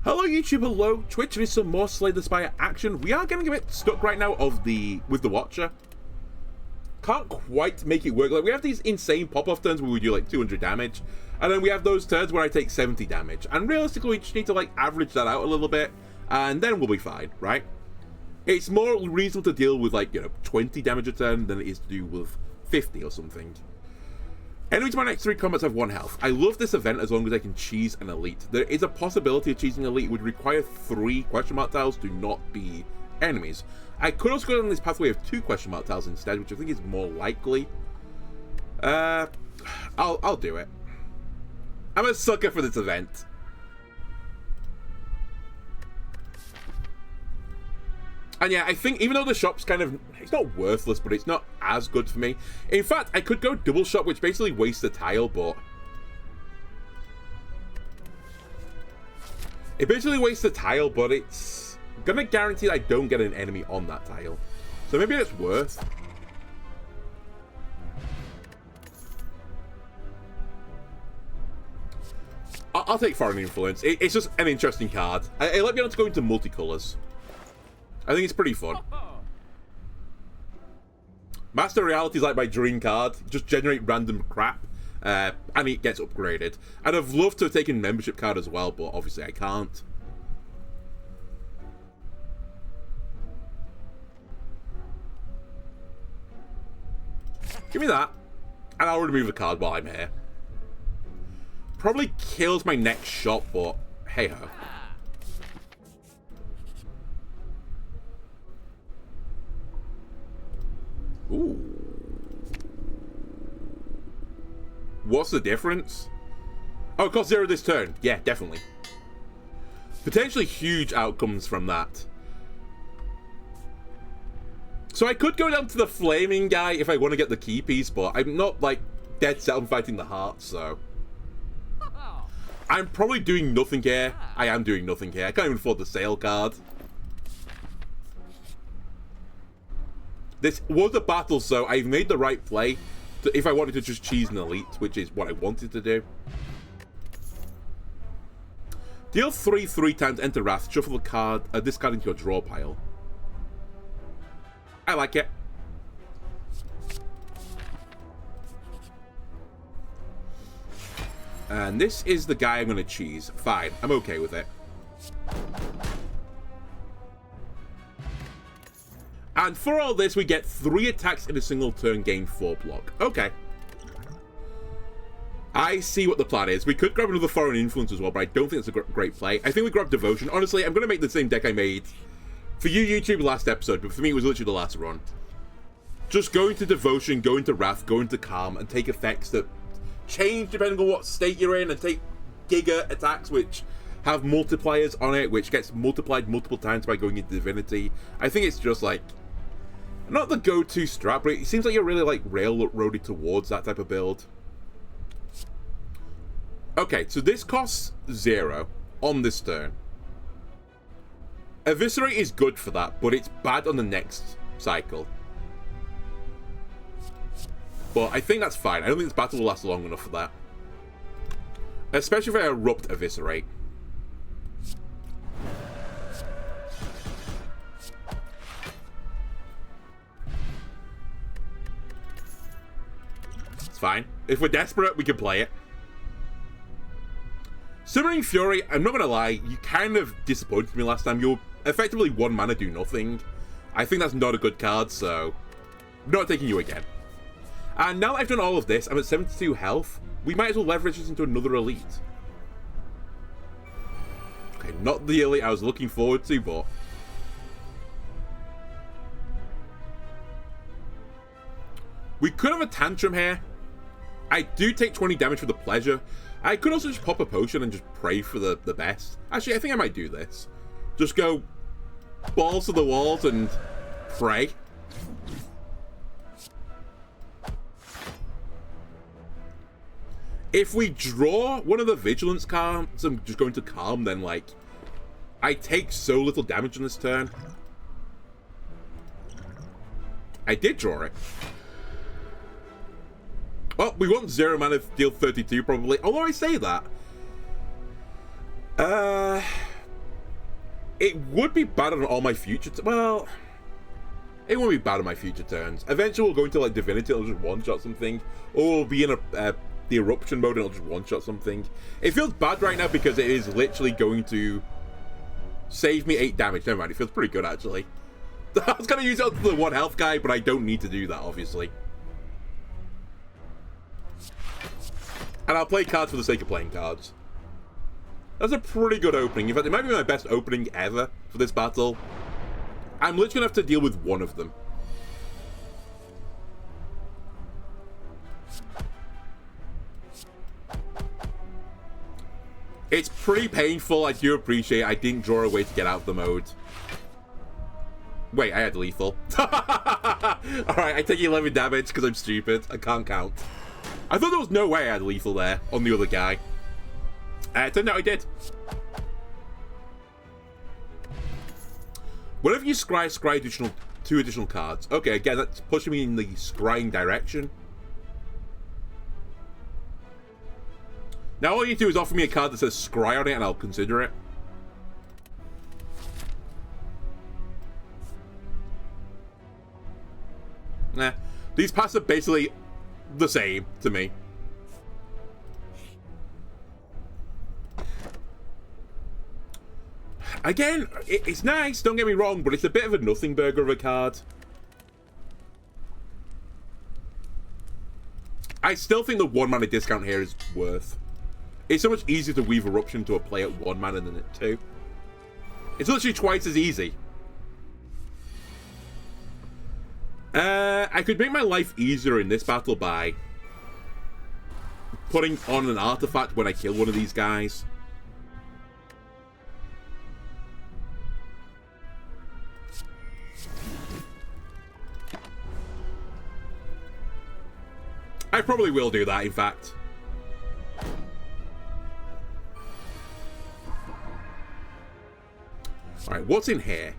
Hello YouTube, hello Twitch, with some more Slay the Spire action. We are getting a bit stuck right now with the Watcher. Can't quite make it work. Like, we have these insane pop-off turns where we do like 200 damage, and then we have those turns where I take 70 damage. And realistically, we just need to like average that out a little bit, and then we'll be fine, right? It's more reasonable to deal with like, 20 damage a turn than it is to do with 50 or something. Enemies in my next 3 combats have 1 health. I love this event as long as I can cheese an elite. There is a possibility of cheesing elite would require 3 question mark tiles to not be enemies. I could also go down this pathway of 2 question mark tiles instead, which I think is more likely. I'll do it. I'm a sucker for this event. And yeah, I think even though the shop's kind of, it's not worthless, but it's not as good for me. In fact, I could go double shop, which basically wastes a tile, but it basically wastes a tile, but it's gonna guarantee that I don't get an enemy on that tile. So maybe it's worth. I'll take Foreign Influence. It's just an interesting card. It let me able to go into multicolors. I think it's pretty fun. Master Reality is like my dream card. Just generate random crap, and it gets upgraded. I'd have loved to have taken Membership card as well, but obviously I can't. Give me that, and I'll remove the card while I'm here. Probably kills my next shot, but hey ho. Ooh. What's the difference? Oh, it costs 0 this turn. Yeah, definitely. Potentially huge outcomes from that. So I could go down to the flaming guy if I want to get the key piece, but I'm not like dead set on fighting the heart, so I'm probably doing nothing here. I am doing nothing here. I can't even afford the sale card. This was a battle, so I've made the right play if I wanted to just cheese an elite, which is what I wanted to do. Deal 3 times, enter Wrath, shuffle the card, this card into your draw pile. I like it. And this is the guy I'm going to cheese. Fine, I'm okay with it. And for all this, we get 3 attacks in a single turn, gain 4 block. Okay. I see what the plan is. We could grab another Foreign Influence as well, but I don't think it's a great play. I think we grab Devotion. Honestly, I'm going to make the same deck I made for you, YouTube, last episode, but for me, it was literally the last run. Just go into Devotion, go into Wrath, go into Calm, and take effects that change depending on what state you're in, and take Giga attacks, which have multipliers on it, which gets multiplied multiple times by going into Divinity. I think it's just like not the go-to strat, but it seems like you're really like railroaded towards that type of build. Okay, so this costs 0 on this turn. Eviscerate is good for that, but it's bad on the next cycle. But I think that's fine. I don't think this battle will last long enough for that. Especially if I erupt Eviscerate. It's fine. If we're desperate, we can play it. Summoning Fury, I'm not going to lie, you kind of disappointed me last time. You're effectively 1 mana, do nothing. I think that's not a good card, so I'm not taking you again. And now that I've done all of this, I'm at 72 health. We might as well leverage this into another elite. Okay, not the elite I was looking forward to, but we could have a Tantrum here. I do take 20 damage for the pleasure. I could also just pop a potion and just pray for the best. Actually, I think I might do this. Just go balls to the walls and pray. If we draw one of the Vigilance cards and just go into Calm, then like I take so little damage on this turn. I did draw it. Well, we want 0 mana to deal 32 probably. Although I say that. It would be bad on all my future... well, it won't be bad on my future turns. Eventually we'll go into like Divinity, it'll just one-shot something. Or we'll be in the Eruption mode and it'll just one-shot something. It feels bad right now because it is literally going to save me 8 damage. Never mind, it feels pretty good actually. I was going to use it on the 1 health guy, but I don't need to do that, obviously. And I'll play cards for the sake of playing cards. That's a pretty good opening. In fact, it might be my best opening ever for this battle. I'm literally going to have to deal with one of them. It's pretty painful. I do appreciate I didn't draw a way to get out of the mode. Wait, I had lethal. Alright, I take 11 damage because I'm stupid. I can't count. I thought there was no way I had lethal there on the other guy. It turned out I did. Whenever you scry 2 additional cards. Okay, again, that's pushing me in the scrying direction. Now all you need to do is offer me a card that says scry on it and I'll consider it. Nah, these paths are basically the same to me. Again, it's nice, don't get me wrong, but it's a bit of a nothing burger of a card. I still think the 1 mana discount here is worth. It's so much easier to weave Eruption to a play at 1 mana than at 2. It's literally twice as easy. I could make my life easier in this battle by putting on an artifact when I kill one of these guys. I probably will do that, in fact. Alright, what's in here?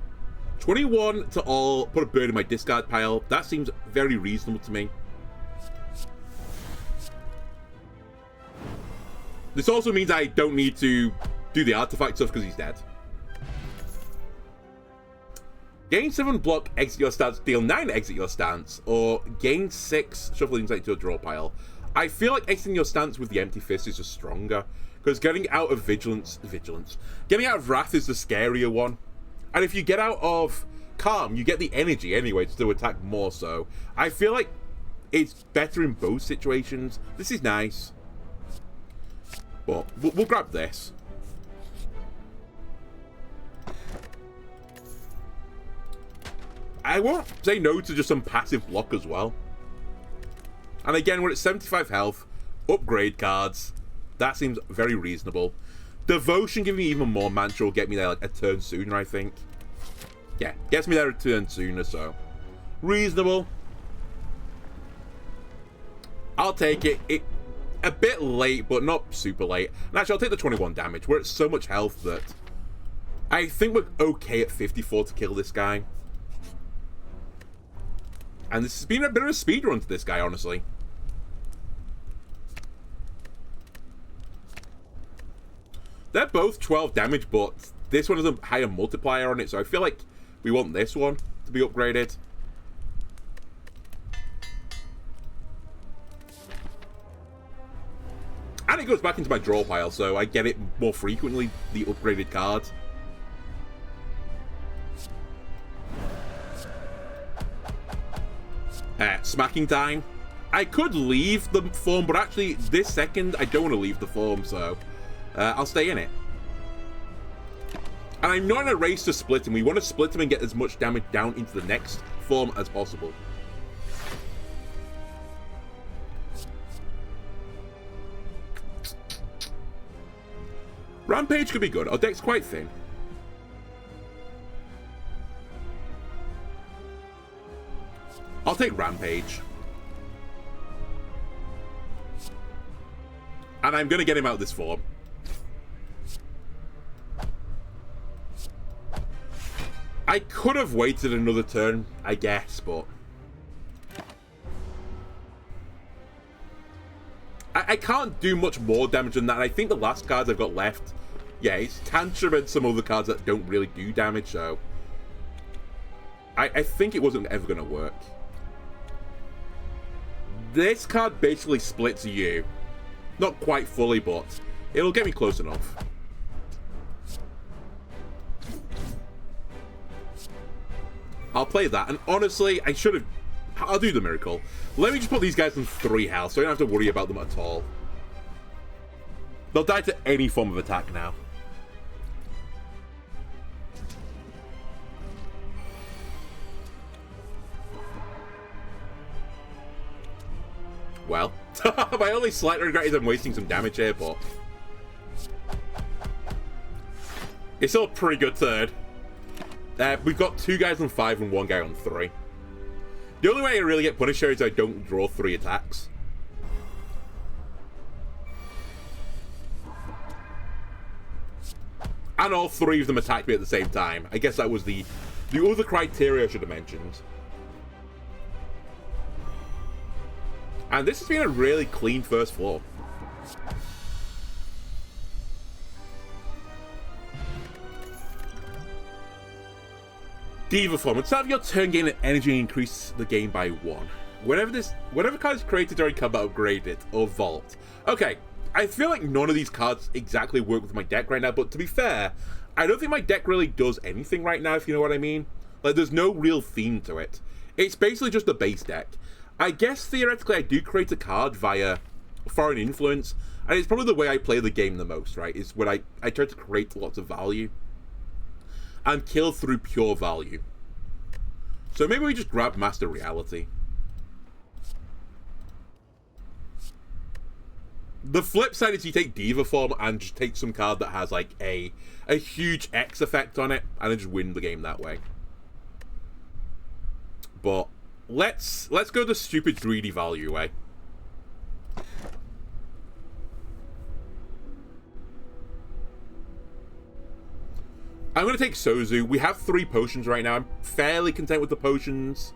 21 to all, put a bird in my discard pile. That seems very reasonable to me. This also means I don't need to do the artifact stuff because he's dead. Gain 7 block, exit your stance, deal 9, exit your stance, or gain 6, shuffle insight to a draw pile. I feel like exiting your stance with the empty fist is just stronger, because getting out of vigilance, getting out of wrath is the scarier one. And if you get out of calm, you get the energy anyway to attack more, so I feel like it's better in both situations. This is nice. But we'll grab this. I won't say no to just some passive block as well. And again, we're at 75 health. Upgrade cards. That seems very reasonable. Devotion giving me even more mantra will get me there like a turn sooner, I think. Yeah, gets me there a turn sooner, so reasonable. I'll take it. A bit late, but not super late. And actually, I'll take the 21 damage. We're at so much health that I think we're okay at 54 to kill this guy. And this has been a bit of a speed run to this guy, honestly. They're both 12 damage, but this one has a higher multiplier on it, so I feel like we want this one to be upgraded. And it goes back into my draw pile, so I get it more frequently, the upgraded card. Smacking time. I could leave the form, but actually, this second, I don't want to leave the form, so I'll stay in it. And I'm not in a race to split him. We want to split him and get as much damage down into the next form as possible. Rampage could be good. Our deck's quite thin. I'll take Rampage. And I'm going to get him out of this form. I could have waited another turn, I guess, but I can't do much more damage than that. And I think the last cards I've got left Yeah, it's Tantrum and some other cards that don't really do damage, so I think it wasn't ever going to work. This card basically splits you. Not quite fully, but it'll get me close enough. I'll play that, and honestly, I should have... I'll do the miracle. Let me just put these guys in 3 health, so I don't have to worry about them at all. They'll die to any form of attack now. Well, my only slight regret is I'm wasting some damage here, but it's still a pretty good third. We've got 2 guys on 5 and 1 guy on 3. The only way I really get punished here is I don't draw 3 attacks. And all 3 of them attacked me at the same time. I guess that was the other criteria I should have mentioned. And this has been a really clean first floor. Diva form. At the start of your turn, gain an energy and increase the game by 1. Whenever card is created during combat, upgrade it or vault. Okay, I feel like none of these cards exactly work with my deck right now, but to be fair, I don't think my deck really does anything right now, if you know what I mean. Like, there's no real theme to it. It's basically just a base deck. I guess theoretically I do create a card via foreign influence, and it's probably the way I play the game the most, right? Is when I try to create lots of value and kill through pure value. So maybe we just grab Master Reality. The flip side is you take Diva form and just take some card that has like a huge X effect on it, and then just win the game that way. But let's go the stupid greedy value way. I'm going to take Sozu. We have 3 potions right now. I'm fairly content with the potions.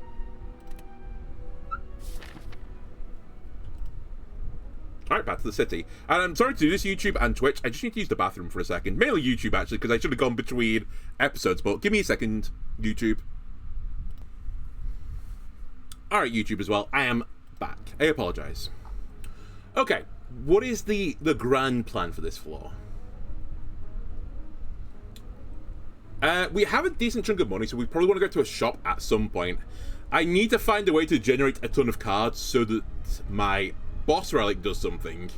Alright, back to the city. And I'm sorry to do this, YouTube and Twitch. I just need to use the bathroom for a second. Mainly YouTube, actually, because I should have gone between episodes. But give me a second, YouTube. Alright, YouTube as well. I am back. I apologize. Okay, what is the grand plan for this floor? We have a decent chunk of money, so we probably want to go to a shop at some point. I need to find a way to generate a ton of cards so that my boss relic does something.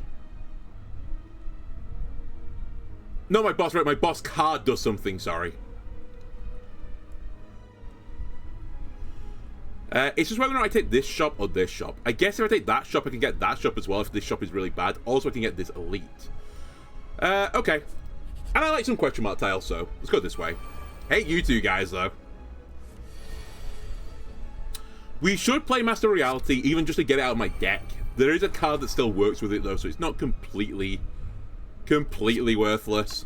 No, my boss relic, my boss card does something, sorry. It's just whether or not I take this shop or this shop. I guess if I take that shop, I can get that shop as well if this shop is really bad. Also, I can get this elite. Okay. And I like some question mark tiles, so let's go this way. Hate you two guys, though. We should play Master Reality, even just to get it out of my deck. There is a card that still works with it, though, so it's not completely worthless.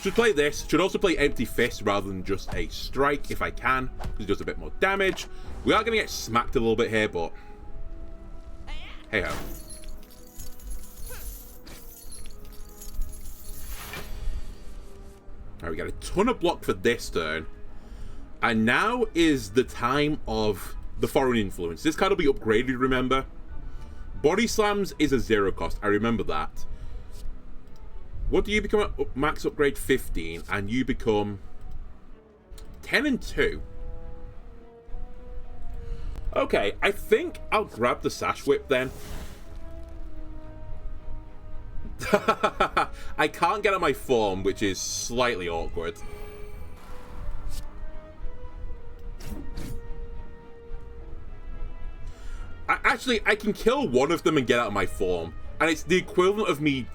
Should play this. Should also play Empty Fist rather than just a Strike, if I can, because it does a bit more damage. We are going to get smacked a little bit here, but hey-ho. Alright, we got a ton of block for this turn. And now is the time of the foreign influence. This card will be upgraded, remember? Body Slams is a 0 cost. I remember that. What do you become at max upgrade? 15. And you become 10 and 2. Okay, I think I'll grab the Sash Whip then. I can't get on my form, which is slightly awkward. Actually, I can kill one of them and get out of my form. And it's the equivalent of me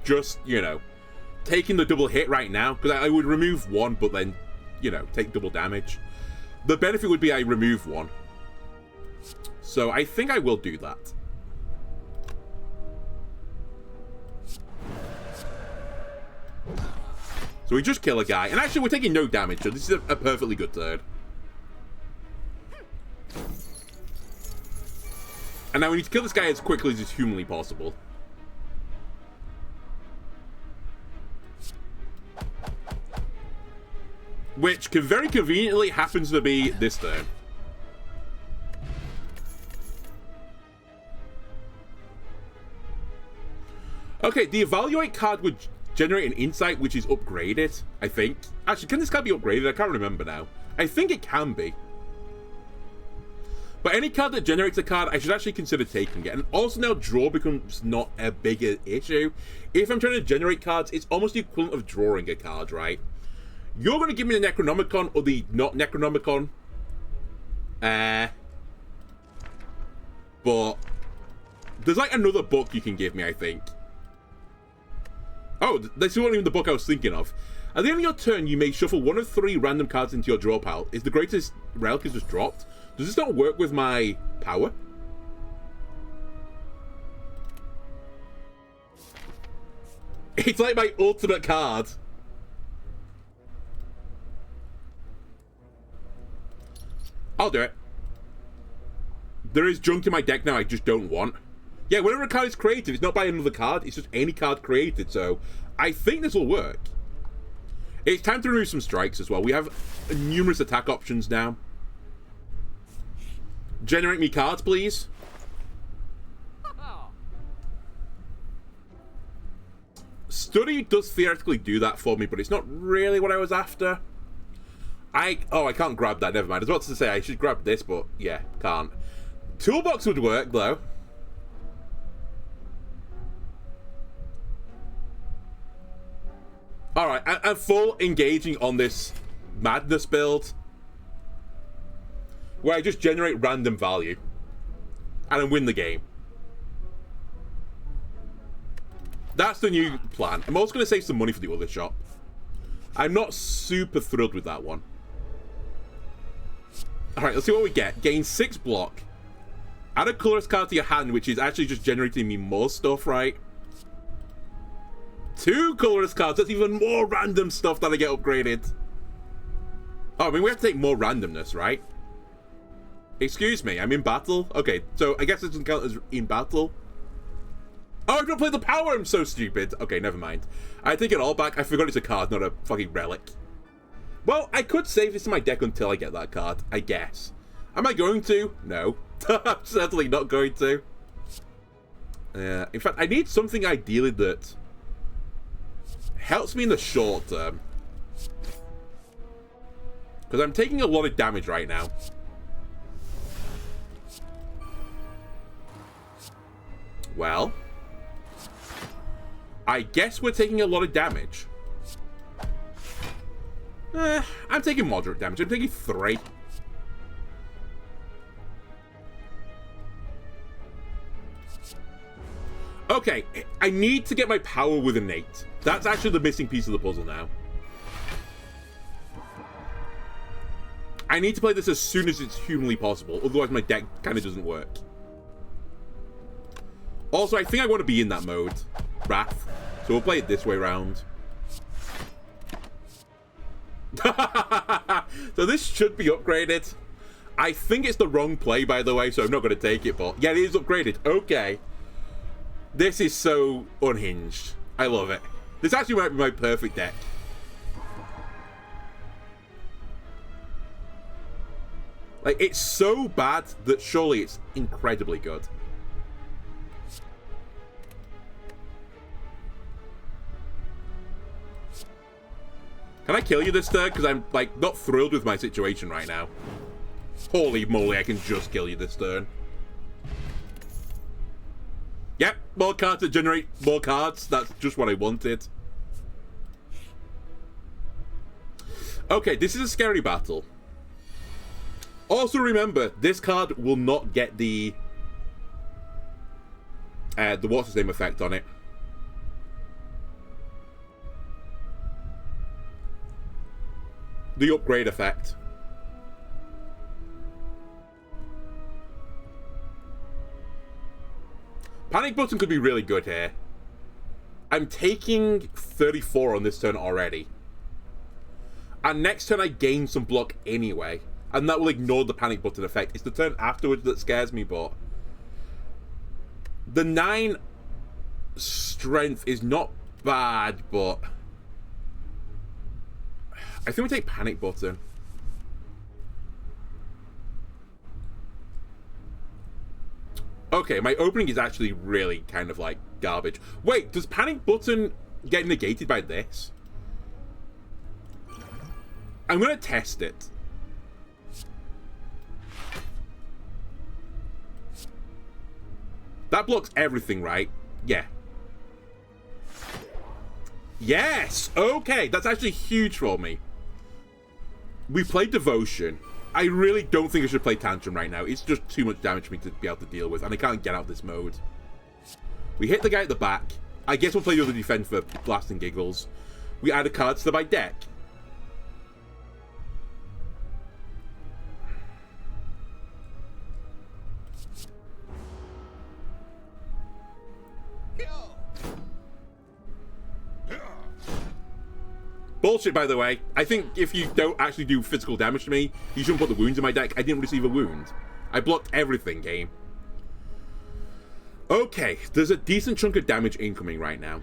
just, you know, taking the double hit right now. Because I would remove one, but then, you know, take double damage. The benefit would be I remove one. So I think I will do that. So we just kill a guy. And actually, we're taking no damage, so this is a perfectly good turn. And now we need to kill this guy as quickly as is humanly possible. Which can very conveniently happens to be this turn. Okay, the evaluate card would generate an insight which is upgraded, I think. Actually, can this card be upgraded? I can't remember now. I think it can be. But any card that generates a card, I should actually consider taking it. And also now draw becomes not a bigger issue. If I'm trying to generate cards, it's almost the equivalent of drawing a card, right? You're going to give me the Necronomicon or the not Necronomicon. But there's like another book you can give me, I think. Oh, this wasn't even the book I was thinking of. At the end of your turn, you may shuffle one of 3 random cards into your draw pile. Is the greatest relic is just dropped? Does this not work with my power? It's like my ultimate card. I'll do it. There is junk in my deck now I just don't want. Yeah, whenever a card is created, it's not by another card, it's just any card created, so I think this will work. It's time to remove some strikes as well. We have numerous attack options now. Generate me cards, please. Study does theoretically do that for me, but it's not really what I was after. I can't grab that, never mind. I was about to say I should grab this, but yeah, can't. Toolbox would work, though. Alright, I'm full engaging on this madness build, where I just generate random value, and then win the game. That's the new plan. I'm also going to save some money for the other shop. I'm not super thrilled with that one. Alright, let's see what we get. Gain 6 block. Add a colorless card to your hand, which is actually just generating me more stuff, right? 2 colorless cards. That's even more random stuff that I get upgraded. Oh, I mean, we have to take more randomness, right? Excuse me, I'm in battle? Okay, so I guess it doesn't count as in battle. Oh, I've not played the power, I'm so stupid. Okay, never mind. I take it all back. I forgot it's a card, not a fucking relic. Well, I could save this in my deck until I get that card, I guess. Am I going to? No. I'm certainly not going to. In fact, I need something ideally that helps me in the short term. Because I'm taking a lot of damage right now. Well, I guess we're taking a lot of damage. I'm taking moderate damage. I'm taking 3. Okay, I need to get my power with innate. That's actually the missing piece of the puzzle now. I need to play this as soon as it's humanly possible, otherwise my deck kind of doesn't work. Also, I think I want to be in that mode, Wrath, so we'll play it this way round. So this should be upgraded. I think it's the wrong play, by the way, so I'm not going to take it, but yeah, it is upgraded. Okay. This is so unhinged. I love it. This actually might be my perfect deck. Like, it's so bad that surely it's incredibly good. Can I kill you this turn? Because I'm, like, not thrilled with my situation right now. Holy moly, I can just kill you this turn. Yep, more cards that generate more cards. That's just what I wanted. Okay, this is a scary battle. Also remember, this card will not get the what's his name effect on it. The upgrade effect. Panic button could be really good here. I'm taking 34 on this turn already. And next turn I gain some block anyway. And that will ignore the panic button effect. It's the turn afterwards that scares me, but the 9 strength is not bad, but I think we take panic button. Okay, my opening is actually really kind of like garbage. Wait, does panic button get negated by this? I'm gonna test it. That blocks everything, right? Yeah. Yes! Okay, that's actually huge for me. We played Devotion. I really don't think I should play Tantrum right now. It's just too much damage for me to be able to deal with, and I can't get out of this mode. We hit the guy at the back. I guess we'll play the other defense for blast and giggles. We add a card to my deck. Bullshit, by the way. I think if you don't actually do physical damage to me, you shouldn't put the wounds in my deck. I didn't receive a wound. I blocked everything, game. Okay, there's a decent chunk of damage incoming right now.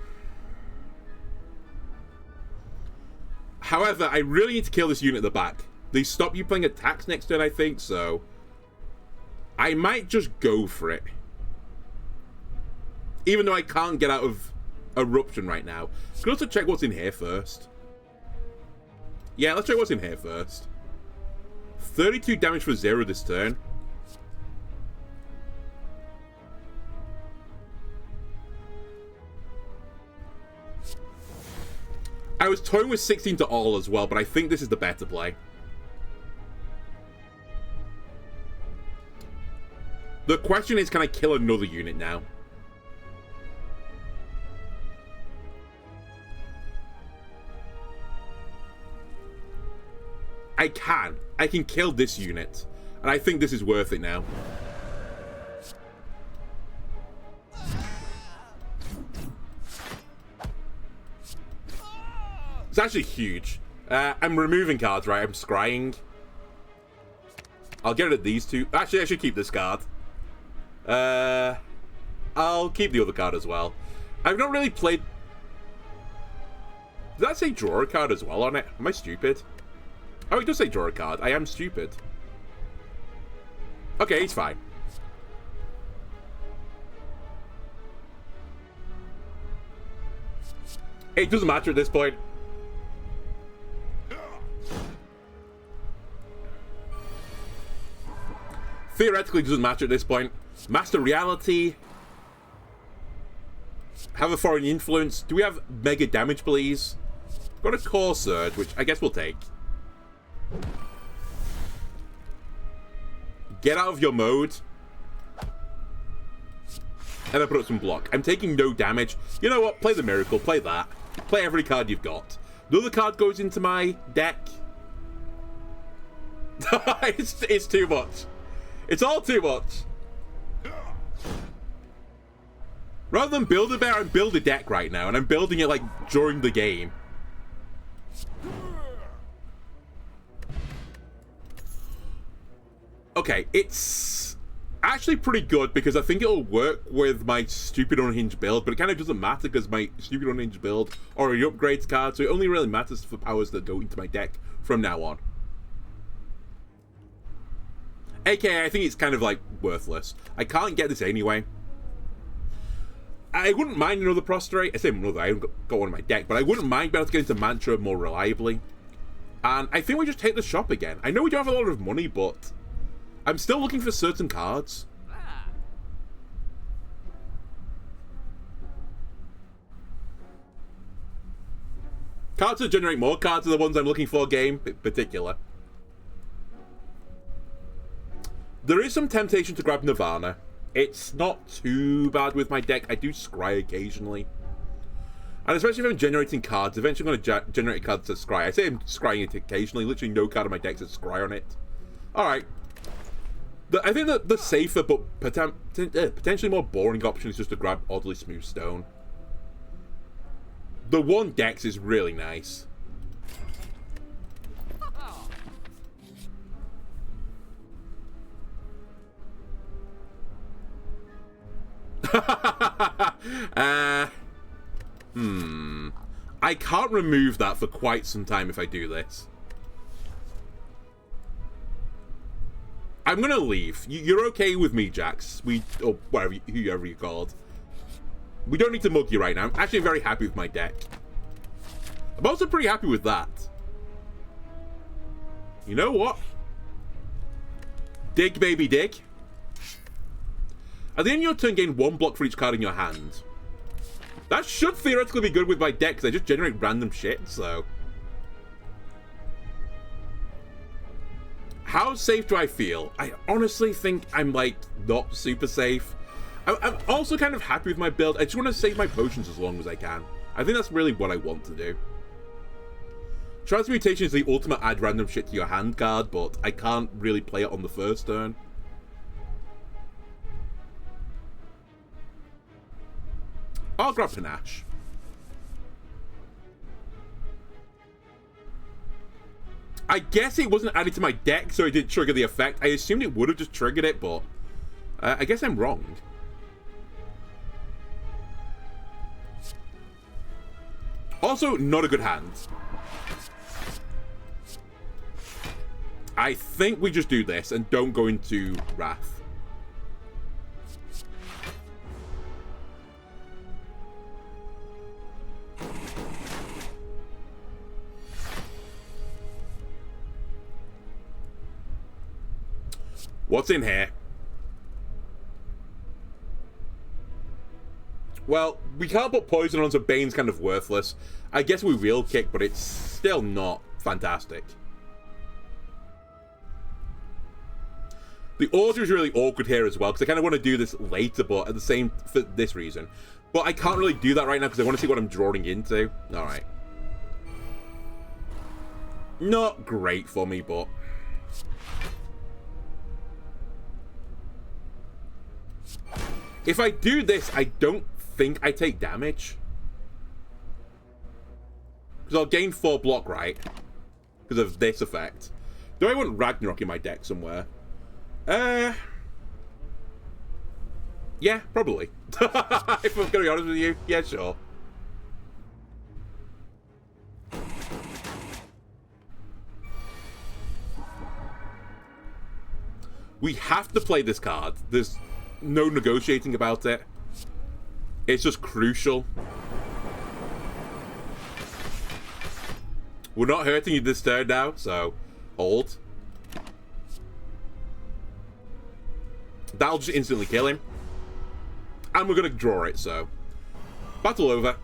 However, I really need to kill this unit at the back. They stop you playing attacks next turn, I think, so I might just go for it. Even though I can't get out of Eruption right now. I can also check what's in here first. Yeah, let's check what's in here first. 32 damage for 0 this turn. I was toying with 16 to all as well, but I think this is the better play. The question is, can I kill another unit now? I can. I can kill this unit. And I think this is worth it now. It's actually huge. I'm removing cards, right? I'm scrying. I'll get rid of these two. Actually, I should keep this card. I'll keep the other card as well. I've not really played... Did that say draw a card as well on it? Am I stupid? Oh, it does say draw a card. I am stupid. Okay, he's fine. It doesn't matter at this point. Theoretically, it doesn't matter at this point. Master Reality. Have a foreign influence. Do we have mega damage, please? Got a Core Surge, which I guess we'll take. Get out of your mode. And I put up some block. I'm taking no damage. You know what? Play the Miracle. Play that. Play every card you've got. The other card goes into my deck. It's too much. It's all too much. Rather than build a bear, I'm build a deck right now. And I'm building it like during the game. Okay, it's actually pretty good because I think it'll work with my stupid unhinged build, but it kind of doesn't matter because my stupid unhinged build already upgrades cards, so it only really matters for powers that go into my deck from now on. AKA, I think it's kind of like worthless. I can't get this anyway. I wouldn't mind another Prostrate. I say another, I haven't got one in my deck, but I wouldn't mind being able to get into Mantra more reliably. And I think we just hit the shop again. I know we don't have a lot of money, but I'm still looking for certain cards. Cards that generate more cards are the ones I'm looking for, game in particular. There is some temptation to grab Nirvana. It's not too bad with my deck. I do scry occasionally. And especially if I'm generating cards, eventually I'm going to generate cards that scry. I say I'm scrying it occasionally. Literally no card in my deck says scry on it. Alright. I think that the safer but potentially more boring option is just to grab Oddly Smooth Stone. The one Dex is really nice. I I can't remove that for quite some time if I do this. I'm gonna leave. You're okay with me, Jax. Or whatever, whoever you're called. We don't need to mug you right now. I'm actually very happy with my deck. I'm also pretty happy with that. You know what? Dig, baby, dig. At the end of your turn, gain 1 block for each card in your hand. That should theoretically be good with my deck, because I just generate random shit, so... How safe do I feel? I honestly think I'm, like, not super safe. I'm also kind of happy with my build. I just want to save my potions as long as I can. I think that's really what I want to do. Transmutation is the ultimate add random shit to your hand card, but I can't really play it on the first turn. I'll grab Panache. I guess it wasn't added to my deck, so it didn't trigger the effect. I assumed it would have just triggered it, but I guess I'm wrong. Also, not a good hand. I think we just do this and don't go into Wrath. What's in here? Well, we can't put poison on, so Bane's kind of worthless. I guess we will kick, but it's still not fantastic. The order is really awkward here as well, because I kind of want to do this later, but at the same, for this reason. But I can't really do that right now, because I want to see what I'm drawing into. Alright. Not great for me, but... If I do this, I don't think I take damage. Because I'll gain 4 block, right? Because of this effect. Do I want Ragnarok in my deck somewhere? Yeah, probably. If I'm going to be honest with you, yeah, sure. We have to play this card. There's no negotiating about it. It's just crucial. We're not hurting you this turn now, so hold. That'll just instantly kill him. And we're going to draw it, so... Battle over.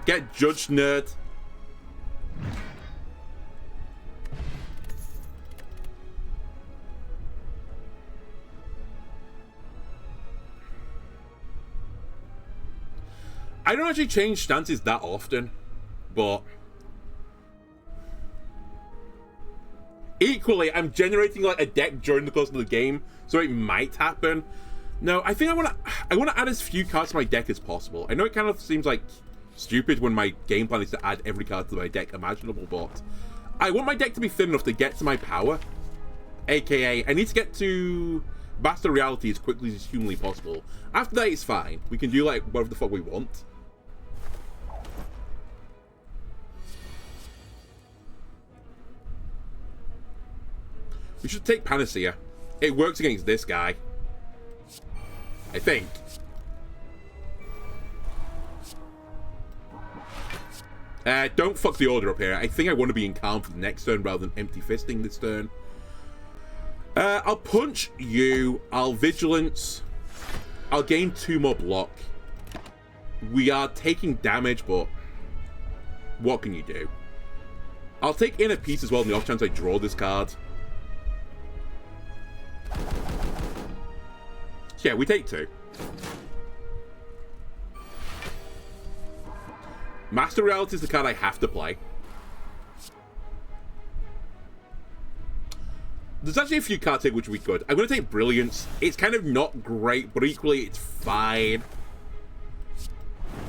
Get judged, nerd. I don't actually change stances that often, but... Equally, I'm generating like a deck during the course of the game, so it might happen. No, I think I want to add as few cards to my deck as possible. I know it kind of seems like stupid when my game plan is to add every card to my deck imaginable, but I want my deck to be thin enough to get to my power. AKA, I need to get to Master Reality as quickly as humanly possible. After that, it's fine. We can do like whatever the fuck we want. We should take Panacea. It works against this guy. I think. Don't fuck the order up here. I think I want to be in calm for the next turn rather than empty fisting this turn. I'll punch you. I'll vigilance. I'll gain 2 more block. We are taking damage, but what can you do? I'll take Inner Peace as well in the off chance I draw this card. Yeah, we take 2. Master Reality is the card I have to play. There's actually a few cards here which would be good. I'm going to take Brilliance. It's kind of not great, but equally it's fine.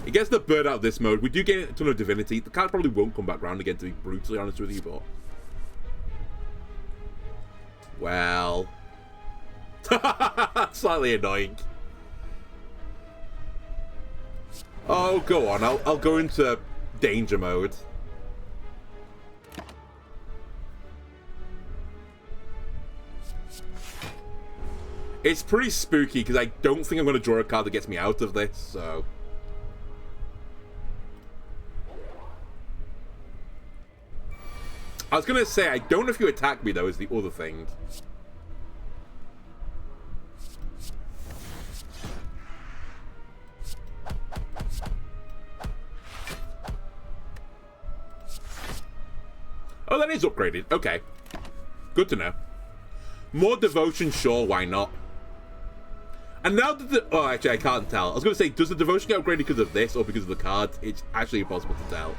It gets the bird out of this mode. We do get a ton of Divinity. The card probably won't come back around again, to be brutally honest with you, but... Well... Slightly annoying. Oh, go on. I'll go into danger mode. It's pretty spooky because I don't think I'm going to draw a card that gets me out of this, so... I was going to say, I don't know if you attack me, though, is the other thing. Oh, that is upgraded. Okay. Good to know. More devotion, sure, why not? And now that the... Oh, actually, I can't tell. I was going to say, does the devotion get upgraded because of this or because of the cards? It's actually impossible to tell.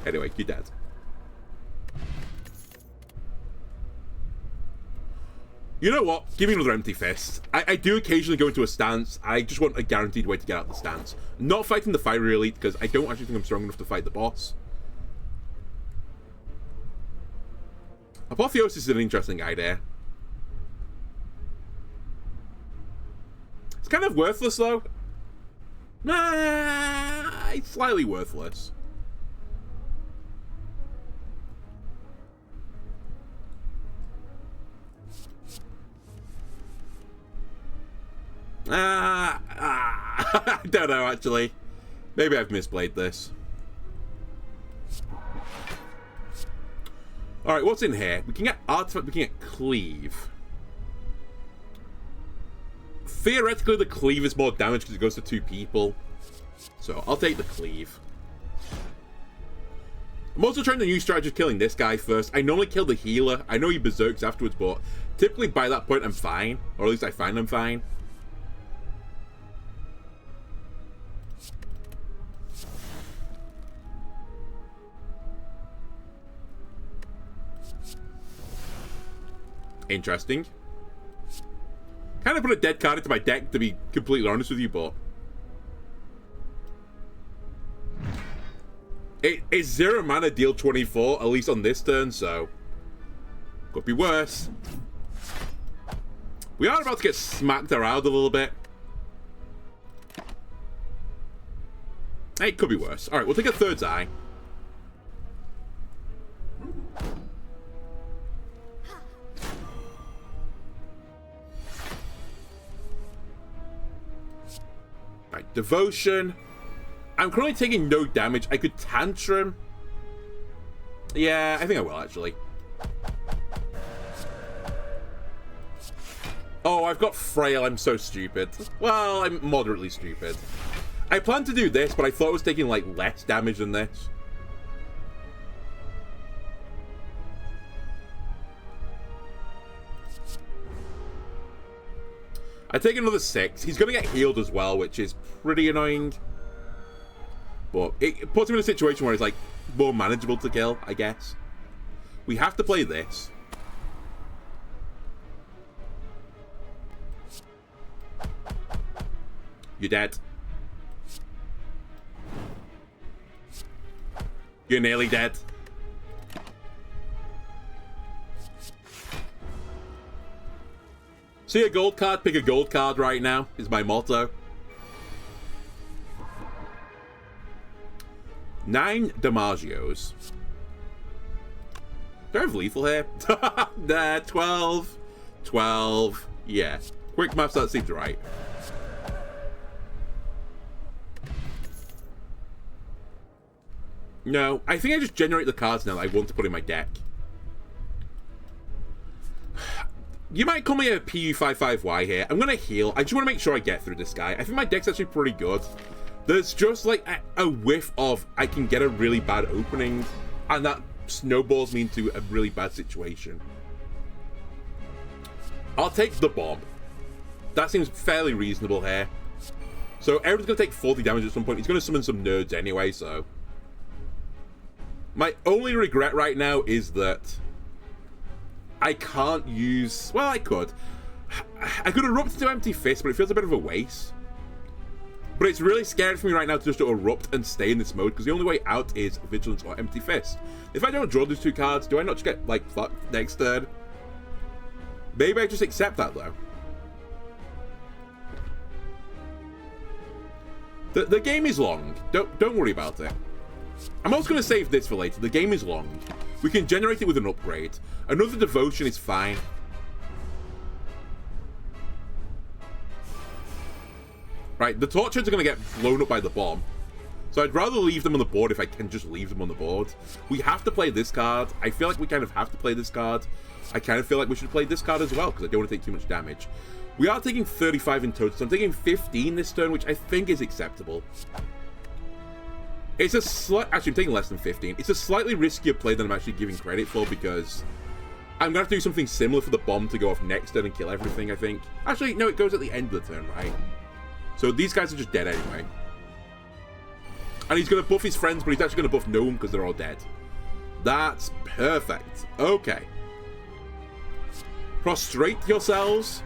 Anyway, you're dead. You know what? Give me another empty fist. I do occasionally go into a stance. I just want a guaranteed way to get out the stance. Not fighting the Fiery Elite, because I don't actually think I'm strong enough to fight the boss. Apotheosis is an interesting idea. It's kind of worthless, though. Nah, it's slightly worthless. I don't know, actually. Maybe I've misplayed this. Alright, what's in here? We can get Artifact, we can get Cleave. Theoretically, the Cleave is more damage because it goes to 2 people. So, I'll take the Cleave. I'm also trying the new strategy of killing this guy first. I normally kill the healer. I know he berserks afterwards, but typically by that point I'm fine. Or at least I find I'm fine. Interesting. Kind of put a dead card into my deck, to be completely honest with you, but... It's 0 mana, deal 24, at least on this turn, so... Could be worse. We are about to get smacked around a little bit. Hey, it could be worse. Alright, we'll take a Third's Eye. Right, Devotion. I'm currently taking no damage. I could Tantrum. Yeah, I think I will, actually. Oh, I've got Frail. I'm so stupid. Well, I'm moderately stupid. I planned to do this, but I thought it was taking, like, less damage than this. I take another 6. He's going to get healed as well, which is pretty annoying. But it puts him in a situation where it's, like, more manageable to kill, I guess. We have to play this. You're dead. You're nearly dead. See a gold card, pick a gold card right now, is my motto. 9 Damagios. Do I have lethal here? Nah, 12. 12. Yeah. Quick maths, that seems right. No, I think I just generate the cards now that I want to put in my deck. You might call me a PU55Y here. I'm going to heal. I just want to make sure I get through this guy. I think my deck's actually pretty good. There's just like a whiff of I can get a really bad opening, and that snowballs me into a really bad situation. I'll take the bomb. That seems fairly reasonable here. So everyone's going to take 40 damage at some point. He's going to summon some nerds anyway, so... My only regret right now is that I can't use... Well, I could. I could erupt into Empty Fist, but it feels a bit of a waste. But it's really scary for me right now to just erupt and stay in this mode, because the only way out is Vigilance or Empty Fist. If I don't draw those 2 cards, do I not just get, like, fucked next turn? Maybe I just accept that, though. The game is long. Don't worry about it. I'm also going to save this for later. The game is long. We can generate it with an upgrade. Another devotion is fine. Right, the torches are going to get blown up by the bomb. So I'd rather leave them on the board if I can just leave them on the board. We have to play this card. I feel like we kind of have to play this card. I kind of feel like we should play this card as well, because I don't want to take too much damage. We are taking 35 in total, so I'm taking 15 this turn, which I think is acceptable. It's a actually, I'm taking less than 15. It's a slightly riskier play than I'm actually giving credit for, because I'm going to have to do something similar for the bomb to go off next turn and kill everything, I think. Actually, no, it goes at the end of the turn, right? So these guys are just dead anyway. And he's going to buff his friends, but he's actually going to buff no one because they're all dead. That's perfect. Okay. Prostrate yourselves,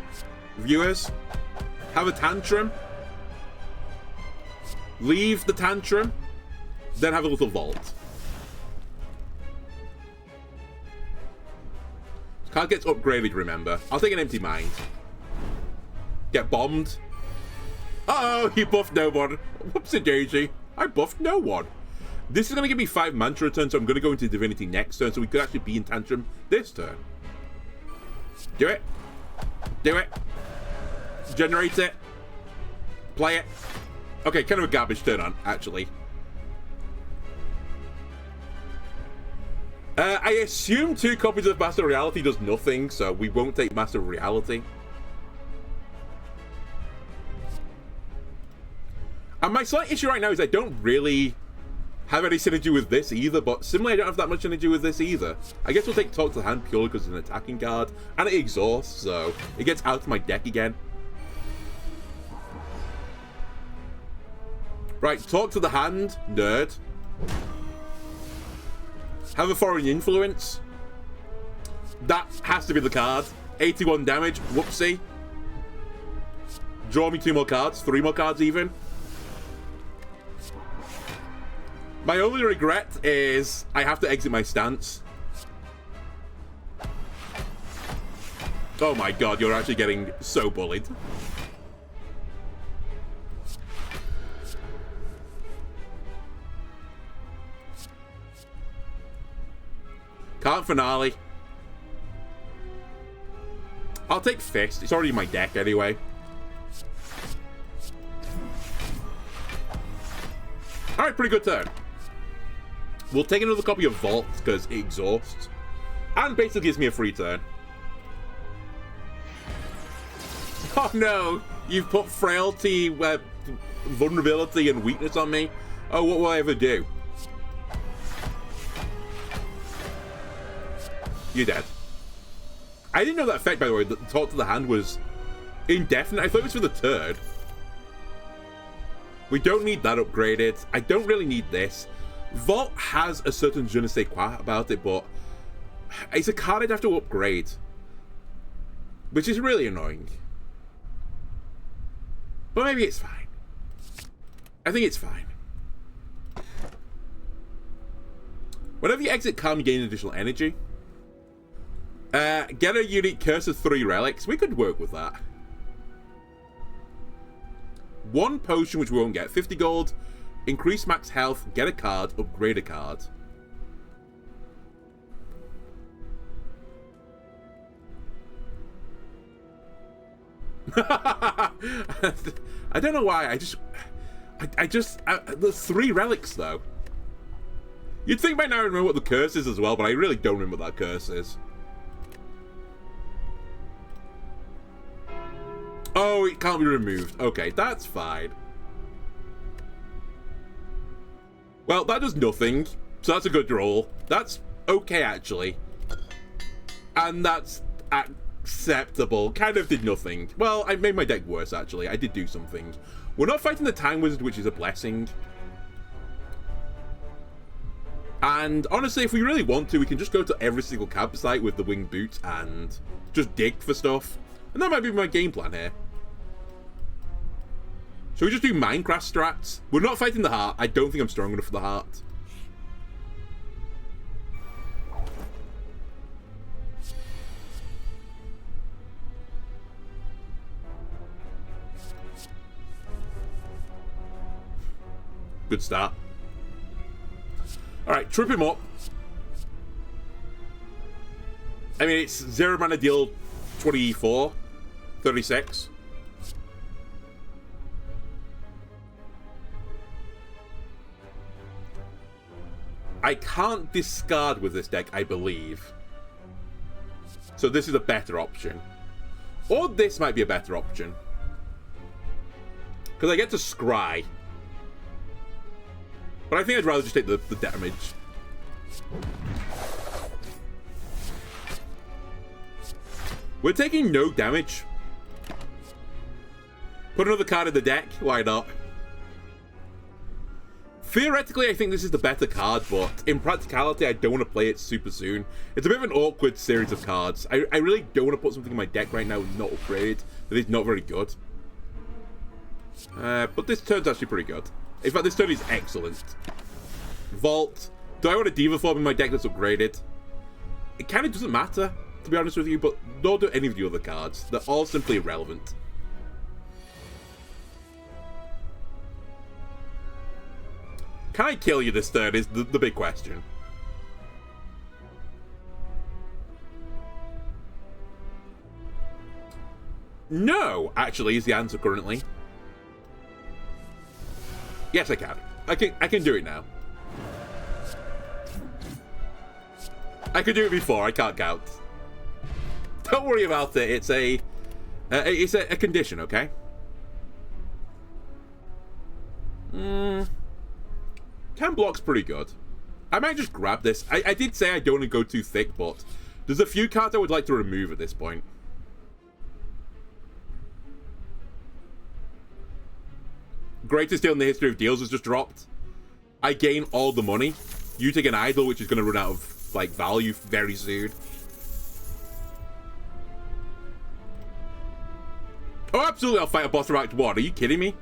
viewers. Have a tantrum. Leave the tantrum. Then have a little vault. Card gets upgraded, remember. I'll take an empty mind. Get bombed. Uh-oh, he buffed no one. Whoopsie-daisy. I buffed no one. This is going to give me 5 mantra returns, so I'm going to go into Divinity next turn, so we could actually be in Tantrum this turn. Do it. Do it. Generate it. Play it. Okay, kind of a garbage turn on, actually. I assume 2 copies of Master of Reality does nothing, so we won't take Master of Reality. And my slight issue right now is I don't really have any synergy with this either, but similarly I don't have that much synergy with this either. I guess we'll take Talk to the Hand purely because it's an attacking card, and it exhausts, so it gets out of my deck again. Right, Talk to the Hand, nerd. Have a Foreign Influence. That has to be the card. 81 damage, whoopsie. Draw me 2 more cards, 3 more cards even. My only regret is I have to exit my stance. Oh my god, you're actually getting so bullied. Card finale. I'll take Fist. It's already in my deck anyway. Alright, pretty good turn. We'll take another copy of Vault, because it exhausts. And basically gives me a free turn. Oh no! You've put frailty, vulnerability, and weakness on me. Oh, what will I ever do? You're dead. I didn't know that effect, by the way, that Talk to the Hand was indefinite. I thought it was for the turn. We don't need that upgraded. I don't really need this. Vault has a certain je ne sais quoi about it, but it's a card I'd have to upgrade, which is really annoying. But maybe it's fine. I think it's fine. Whenever you exit Calm, you gain additional energy. Get a unique Curse of 3 relics. We could work with that. 1 potion, which we won't get. 50 gold. Increase max health. Get a card. Upgrade a card. I don't know why. There's 3 relics, though. You'd think by now I remember what the curse is as well, but I really don't remember what that curse is. Oh, it can't be removed. Okay, that's fine. Well, that does nothing, so that's a good roll. That's okay, actually. And that's acceptable. Kind of did nothing. Well, I made my deck worse, actually. I did do something. We're not fighting the Time Wizard, which is a blessing. And honestly, if we really want to, we can just go to every single campsite with the winged boots and just dig for stuff. And that might be my game plan here. Shall we just do Minecraft strats? We're not fighting the heart. I don't think I'm strong enough for the heart. Good start. Alright, trip him up. I mean, it's 0 mana deal 24, 36. I can't discard with this deck, I believe. So this is a better option. Or this might be a better option. Because I get to scry. But I think I'd rather just take the damage. We're taking no damage. Put another card in the deck. Why not? Theoretically, I think this is the better card, but in practicality, I don't want to play it super soon. It's a bit of an awkward series of cards. I really don't want to put something in my deck right now not upgraded. That is not very good. But this turn's actually pretty good. In fact, this turn is excellent. Vault. Do I want a Diva form in my deck that's upgraded? It kind of doesn't matter, to be honest with you, but nor do any of the other cards. They're all simply irrelevant. Can I kill you this turn is the big question. No, actually, is the answer currently. Yes, I can. I can do it now. I could do it before. I can't count. Don't worry about it. It's a condition, okay? 10 block's pretty good. I might just grab this. I did say I don't want to go too thick, but there's a few cards I would like to remove at this point. Greatest deal in the history of deals has just dropped. I gain all the money. You take an idol, which is going to run out of like value very soon. Oh, absolutely, I'll fight a boss for Act 1. Are you kidding me?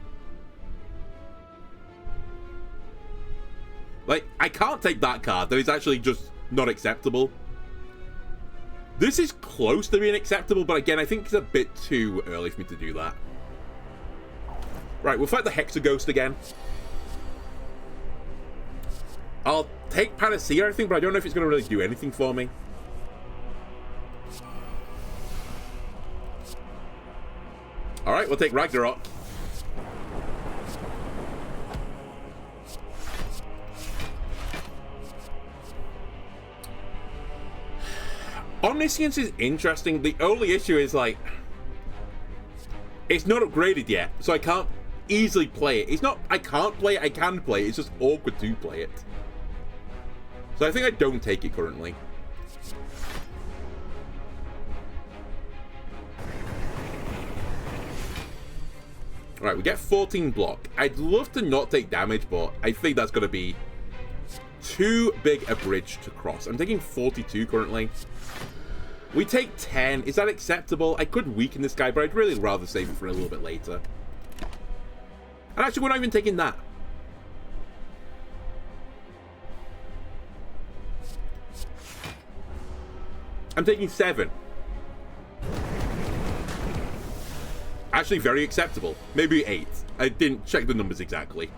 Like, I can't take that card. That is actually just not acceptable. This is close to being acceptable, but again, I think it's a bit too early for me to do that. Right, we'll fight the Hexaghost again. I'll take Panacea, I think, but I don't know if it's going to really do anything for me. Alright, we'll take Ragnarok. Omniscience is interesting. The only issue is, like, it's not upgraded yet, so I can't easily play it. It's not I can't play it, I can play it. It's just awkward to play it. So I think I don't take it currently. Alright, we get 14 block. I'd love to not take damage, but I think that's going to be too big a bridge to cross. I'm taking 42 currently. We take 10. Is that acceptable? I could weaken this guy, but I'd really rather save it for a little bit later. And actually, we're not even taking that. I'm taking 7. Actually, very acceptable. Maybe 8. I didn't check the numbers exactly.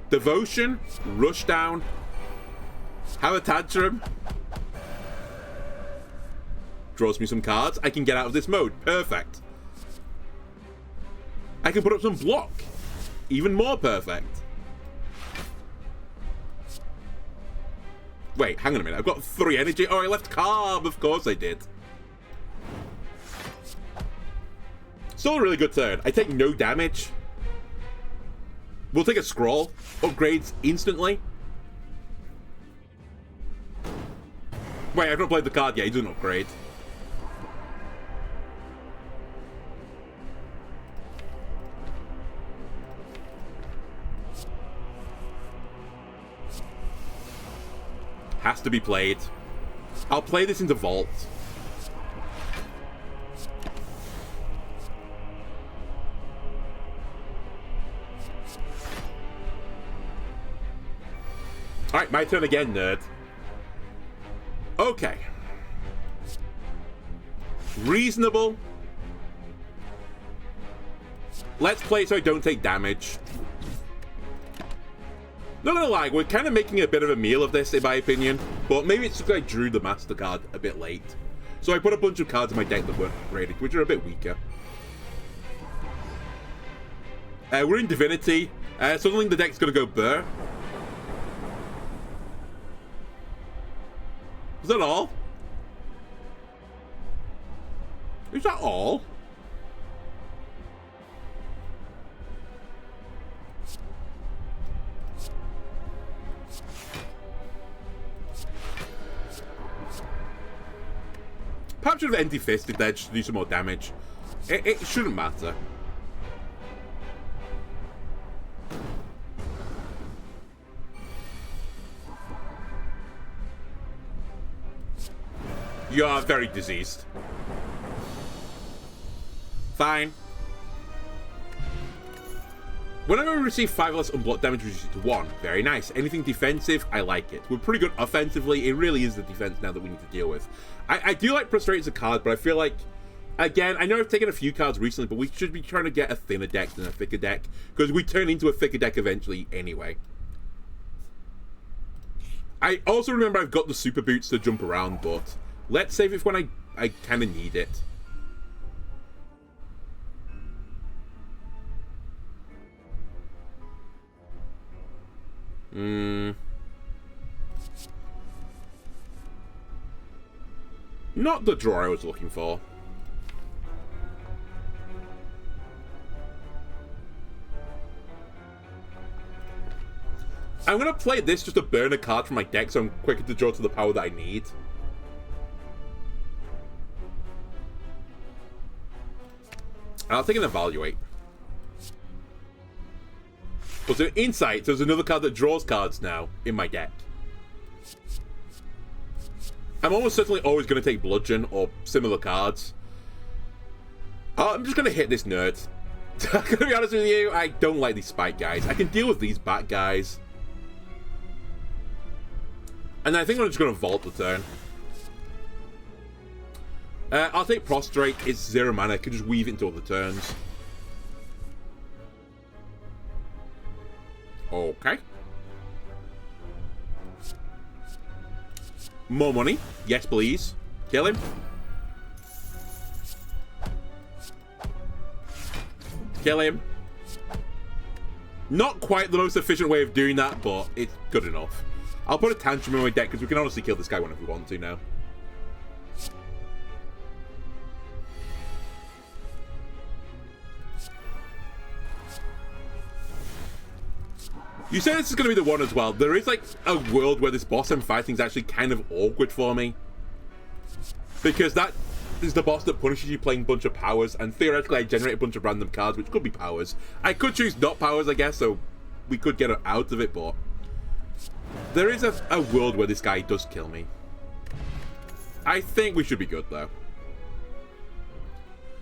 Devotion, Rush Down, have a Tantrum. Draws me some cards. I can get out of this mode. Perfect. I can put up some block. Even more perfect. Wait, hang on a minute. I've got 3 energy. Oh, I left Carb. Of course I did. Still a really good turn. I take no damage. We'll take a Scroll. Upgrades instantly. Wait, I've not played the card yet. He doesn't upgrade. Has to be played. I'll play this into Vault. Alright, my turn again, nerd. Okay. Reasonable. Let's play it so I don't take damage. Not gonna lie, we're kind of making a bit of a meal of this, in my opinion. But maybe it's because I drew the Master card a bit late. So I put a bunch of cards in my deck that weren't upgraded, which are a bit weaker. We're in Divinity. Suddenly the deck's gonna go Burr. Is that all? Is that all? Perhaps should have empty-fisted there just to do some more damage. It shouldn't matter. You are very diseased. Fine. Whenever we receive 5 less unblocked damage, reduce it to 1. Very nice. Anything defensive, I like it. We're pretty good offensively. It really is the defense now that we need to deal with. I do like Prostrate as a card, but I feel like, again, I know I've taken a few cards recently, but we should be trying to get a thinner deck than a thicker deck, because we turn into a thicker deck eventually anyway. I also remember I've got the super boots to jump around, but let's save it for when I kind of need it. Not the draw I was looking for. I'm going to play this just to burn a card from my deck so I'm quicker to draw to the power that I need. I'll take an Evaluate. But so Insight, there's another card that draws cards now in my deck. I'm almost certainly always going to take Bludgeon or similar cards. I'm just going to hit this nerd. I'm going to be honest with you, I don't like these Spike guys. I can deal with these Bat guys. And I think I'm just going to Vault the turn. I'll take Prostrate. It's 0 mana. I can just weave it into other turns. Okay. More money. Yes, please. Kill him. Kill him. Not quite the most efficient way of doing that, but it's good enough. I'll put a Tantrum in my deck because we can honestly kill this guy whenever we want to now. You said this is going to be the one as well. There is like a world where this boss I'm fighting is actually kind of awkward for me. Because that is the boss that punishes you playing a bunch of powers, and theoretically I generate a bunch of random cards, which could be powers. I could choose not powers, I guess, so we could get out of it, but there is a world where this guy does kill me. I think we should be good, though.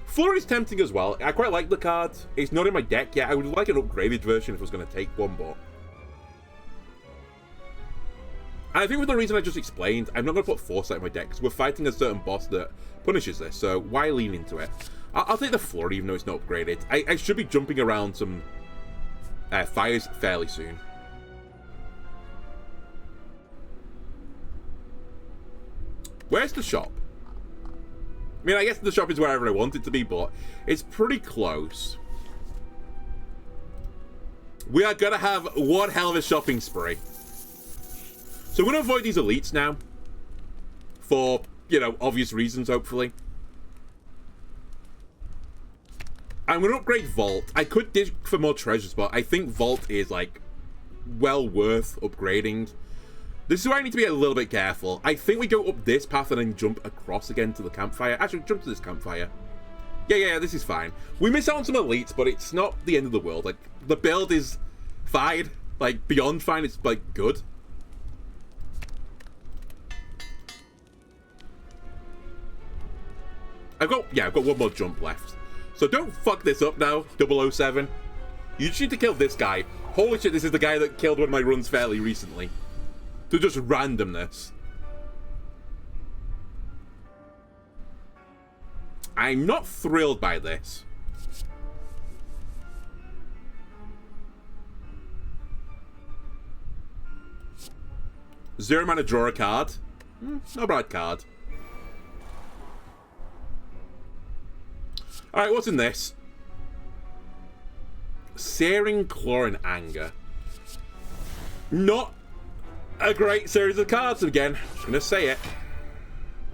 Flurry is tempting as well. I quite like the card. It's not in my deck yet. I would like an upgraded version if I was going to take one, but and I think with the reason I just explained, I'm not going to put Foresight in my deck because we're fighting a certain boss that punishes this, so why lean into it? I'll take the Flurry even though it's not upgraded. I should be jumping around some fires fairly soon. Where's the shop? I mean, I guess the shop is wherever I want it to be, but it's pretty close. We are going to have one hell of a shopping spree. So we're going to avoid these elites now. For, you know, obvious reasons, hopefully. I'm going to upgrade Vault. I could dig for more treasures, but I think Vault is, like, well worth upgrading. This is where I need to be a little bit careful. I think we go up this path and then jump across again to the campfire. Actually, jump to this campfire. Yeah, this is fine. We miss out on some elites, but it's not the end of the world. Like, the build is fine. Like, beyond fine. It's, like, good. I've got one more jump left. So don't fuck this up now, 007. You just need to kill this guy. Holy shit, this is the guy that killed one of my runs fairly recently. To just randomness. I'm not thrilled by this. 0 mana, draw a card. Not a bad card. Alright, what's in this? Searing Claw and Anger. Not a great series of cards again. Just gonna say it.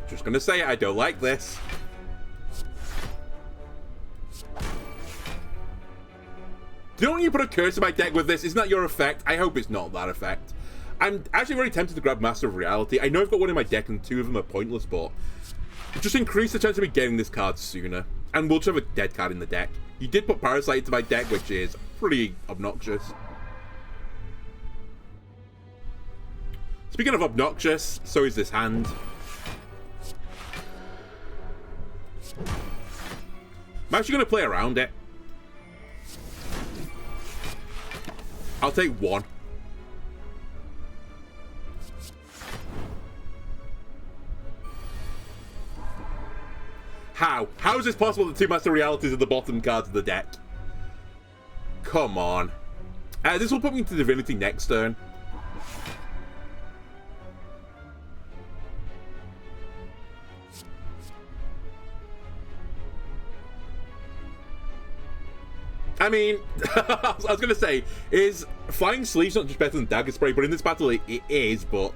Just gonna say it, I don't like this. Don't you put a curse in my deck with this? Isn't that your effect? I hope it's not that effect. I'm actually very tempted to grab Master of Reality. I know I've got one in my deck and 2 of them are pointless, but just increase the chance of me getting this card sooner. And we'll just have a dead card in the deck. You did put Parasite into my deck, which is pretty obnoxious. Speaking of obnoxious, so is this hand. I'm actually going to play around it. I'll take 1. How? How is this possible that 2 Master Realities are the bottom cards of the deck? Come on. This will put me into Divinity next turn. I mean, I was going to say, is Flying Sleeves not just better than Dagger Spray? But in this battle, it is, but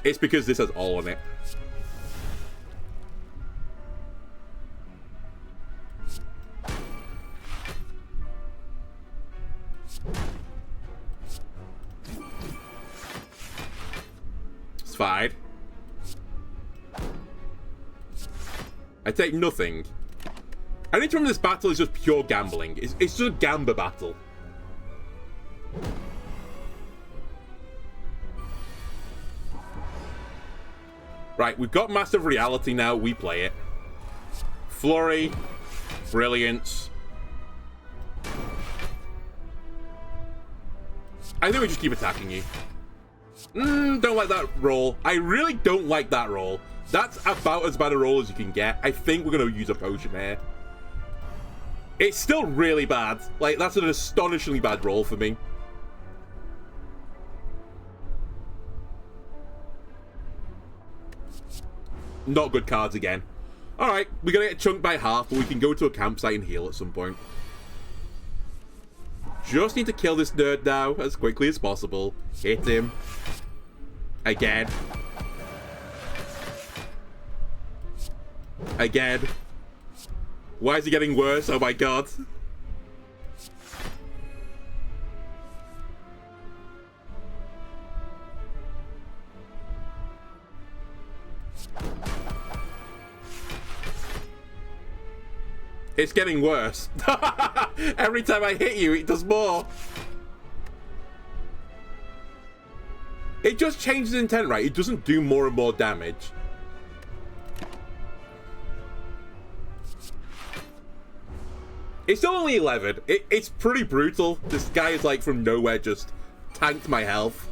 it's because this has all on it. It's fine. I take nothing. I need to remember this battle is just pure gambling. It's just a gamba battle. Right, we've got Master of Reality now. We play it. Flurry. Brilliance. I think we just keep attacking you. Don't like that roll. I really don't like that roll. That's about as bad a roll as you can get. I think we're going to use a potion here. It's still really bad. Like, that's an astonishingly bad roll for me. Not good cards again. Alright, we're going to get chunked by half, but we can go to a campsite and heal at some point. Just need to kill this nerd now as quickly as possible. Hit him. Again. Again. Why is he getting worse? Oh my god. It's getting worse. Every time I hit you, it does more. It just changes intent, right? It doesn't do more and more damage. It's still only 11. It's pretty brutal. This guy is like from nowhere just tanked my health.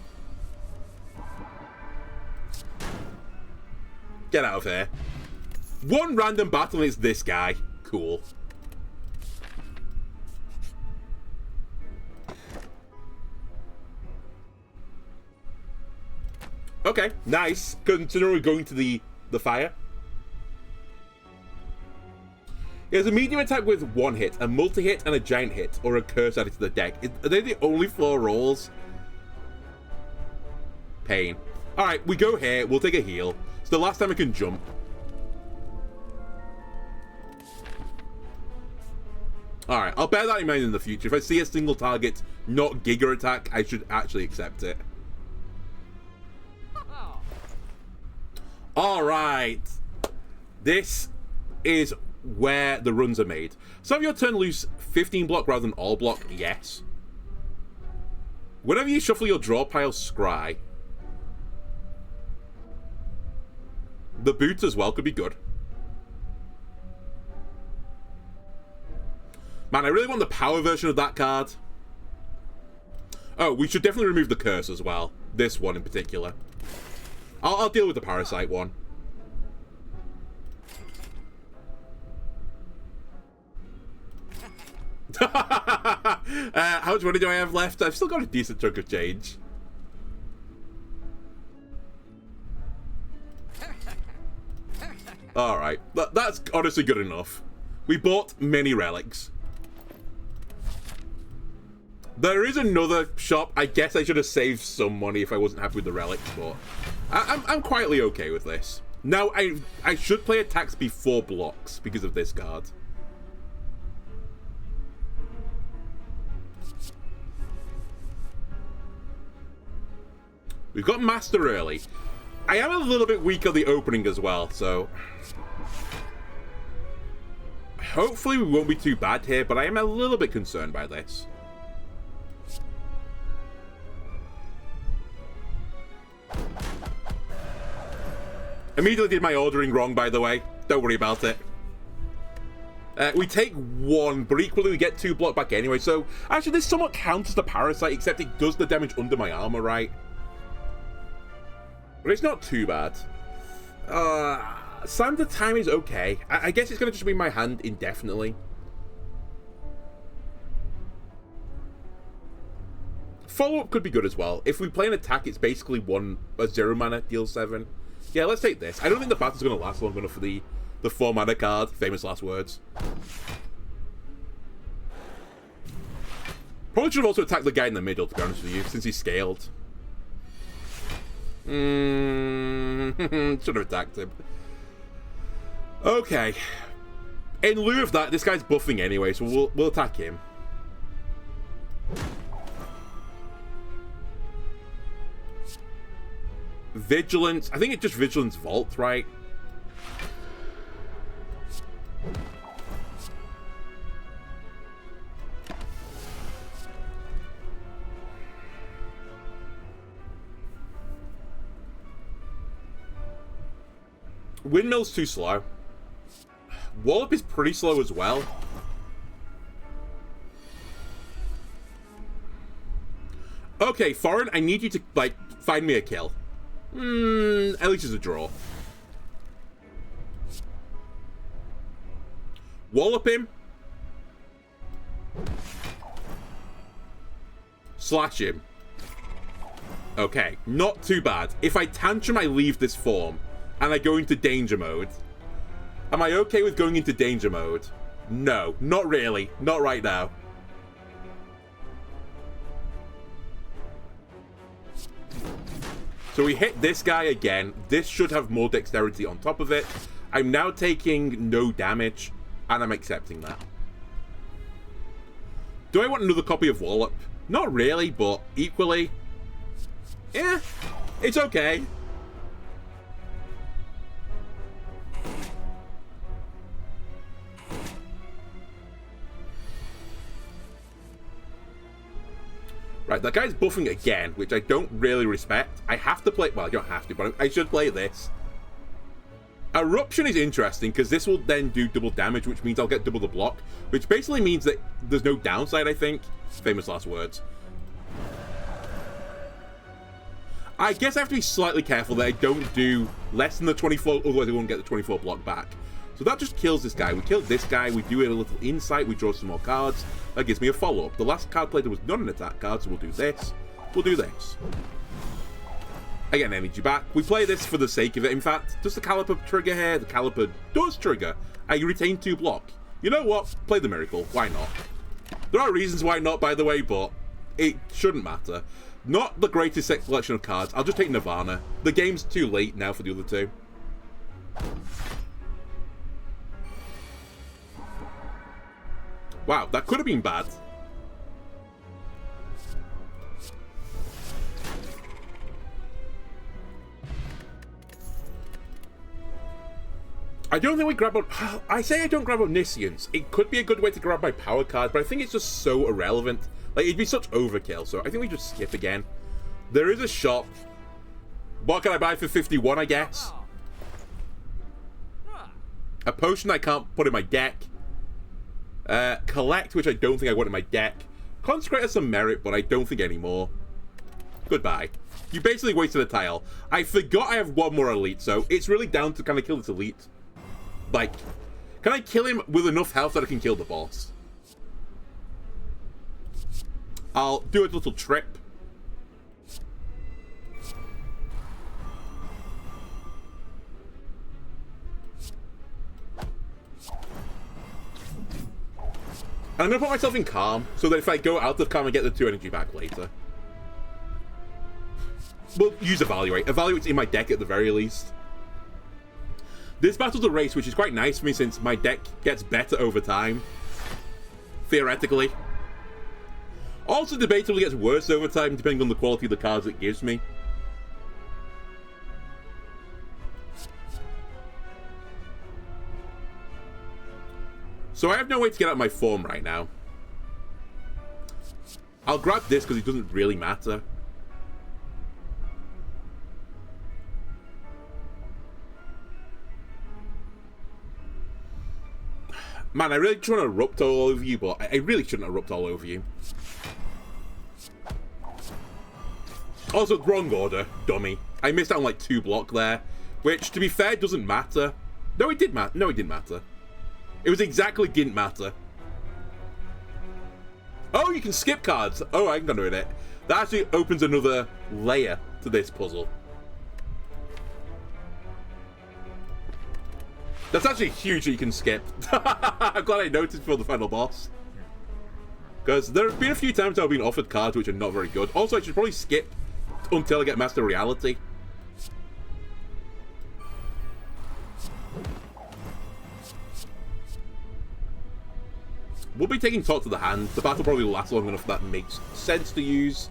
Get out of here. One random battle and it's this guy. Cool. Okay, nice. Considering we're going to the fire. He has a medium attack with 1 hit, a multi-hit, and a giant hit, or a curse added to the deck. Are they the only 4 rolls? Pain. Alright, we go here. We'll take a heal. It's the last time I can jump. Alright, I'll bear that in mind in the future. If I see a single target not Giga attack, I should actually accept it. Alright. This is where the runs are made. So have your turn lose 15 block rather than all block? Yes. Whenever you shuffle your draw pile, scry. The boot as well could be good. Man, I really want the power version of that card. Oh, we should definitely remove the curse as well. This one in particular. I'll deal with the parasite one. How much money do I have left? I've still got a decent chunk of change. Alright, that's honestly good enough. We bought many relics. There is another shop. I guess I should have saved some money if I wasn't happy with the relics, but I'm quietly okay with this. Now, I should play attacks before blocks because of this card. We've got Master early. I am a little bit weak on the opening as well, so... hopefully we won't be too bad here, but I am a little bit concerned by this. Immediately did my ordering wrong, by the way. Don't worry about it. We take 1, but equally we get 2 block back anyway, so... actually, this somewhat counts as the Parasite, except it does the damage under my armor, right? But it's not too bad. Sand of Time is okay. I guess it's going to just be in my hand indefinitely. Follow-up could be good as well. If we play an attack, it's basically a 0 mana, deals 7. Yeah, let's take this. I don't think the battle's going to last long enough for the 4 mana card. Famous last words. Probably should have also attacked the guy in the middle, to be honest with you, since he's scaled. Should have attacked him. Okay. In lieu of that, this guy's buffing anyway, so we'll attack him. Vigilance. I think it's just Vigilance Vault, right? Windmill's too slow. Wallop is pretty slow as well. Okay, Foreign, I need you to, like, find me a kill. At least it's a draw. Wallop him. Slash him. Okay, not too bad. If I tantrum, I leave this form. And I go into danger mode. Am I okay with going into danger mode? No, not really. Not right now. So we hit this guy again. This should have more dexterity on top of it. I'm now taking no damage, and I'm accepting that. Do I want another copy of Wallop? Not really, but equally... yeah, it's okay. Right, that guy's buffing again, which I don't really respect. I have to play... well, I don't have to, but I should play this. Eruption is interesting, because this will then do double damage, which means I'll get double the block, which basically means that there's no downside, I think. Famous last words. I guess I have to be slightly careful that I don't do less than the 24, otherwise I won't get the 24 block back. So that just kills this guy. We kill this guy, we do a little insight, we draw some more cards. That gives me a follow-up. The last card played was not an attack card, so we'll do this. We'll do this. I get an energy back. We play this for the sake of it. In fact, does the Caliper trigger here? The Caliper does trigger. I retain 2 block. You know what? Play the Miracle. Why not? There are reasons why not, by the way, but it shouldn't matter. Not the greatest selection of cards. I'll just take Nirvana. The game's too late now for the other 2. Wow, that could have been bad. I don't think we grab on... I say I don't grab Omniscience. It could be a good way to grab my power card, but I think it's just so irrelevant. Like, it'd be such overkill, so I think we just skip again. There is a shop. What can I buy for 51, I guess? A potion I can't put in my deck. Collect, which I don't think I want in my deck. Consecrate has some merit, but I don't think anymore. Goodbye. You basically wasted a tile. I forgot I have 1 more elite, so it's really down to, can I kill this elite? Like, can I kill him with enough health that I can kill the boss? I'll do a little trip. And I'm going to put myself in calm, so that if I go out of calm, I get the 2 energy back later. We'll use evaluate. Evaluate's in my deck at the very least. This battle's a race, which is quite nice for me since my deck gets better over time. Theoretically. Also debatably gets worse over time, depending on the quality of the cards it gives me. So I have no way to get out of my form right now. I'll grab this because it doesn't really matter. Man, I really just want to erupt all over you, but I really shouldn't erupt all over you. Also, wrong order, dummy. I missed out on like 2 block there, which, to be fair, doesn't matter. No, it did matter. No, it didn't matter. It was exactly didn't matter. Oh, you can skip cards. Oh, I can do it. That actually opens another layer to this puzzle. That's actually huge that you can skip. I'm glad I noticed before the final boss. Because there have been a few times I've been offered cards which are not very good. Also, I should probably skip until I get Master Reality. We'll be taking Talk to the Hand. The battle probably will last long enough that makes sense to use.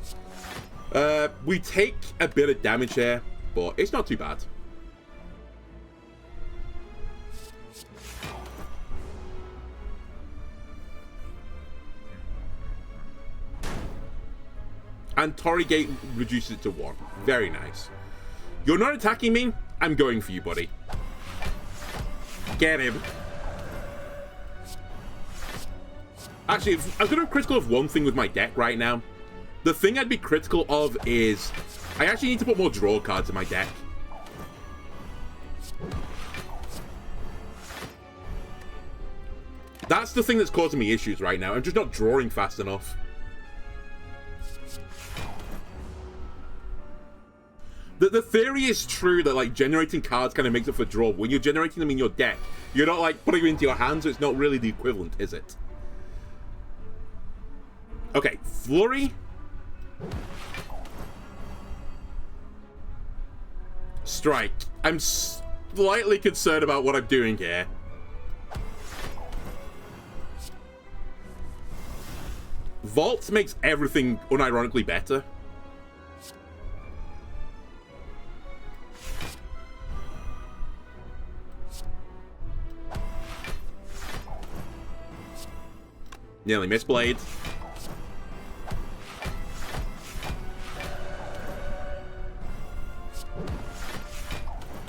We take a bit of damage here, but it's not too bad. And Torrigate reduces it to 1. Very nice. You're not attacking me? I'm going for you, buddy. Get him. Actually, I'm going to be critical of one thing with my deck right now. The thing I'd be critical of is I actually need to put more draw cards in my deck. That's the thing that's causing me issues right now. I'm just not drawing fast enough. The theory is true that, like, generating cards kind of makes up for draw. When you're generating them in your deck, you're not, like, putting them into your hand, so it's not really the equivalent, is it? Okay, Flurry. Strike. I'm slightly concerned about what I'm doing here. Vault makes everything unironically better. Nearly missed Blade.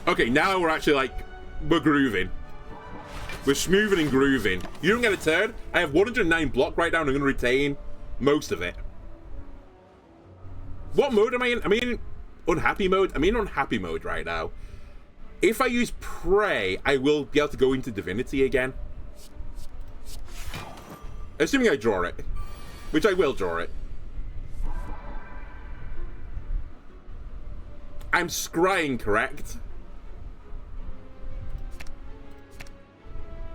Okay, now we're actually like, we're grooving. We're smoothing and grooving. You don't get a turn. I have 109 block right now and I'm going to retain most of it. What mode am I in? I'm in unhappy mode. I'm in unhappy mode right now. If I use Prey, I will be able to go into Divinity again. Assuming I draw it. Which I will draw it. I'm scrying, correct?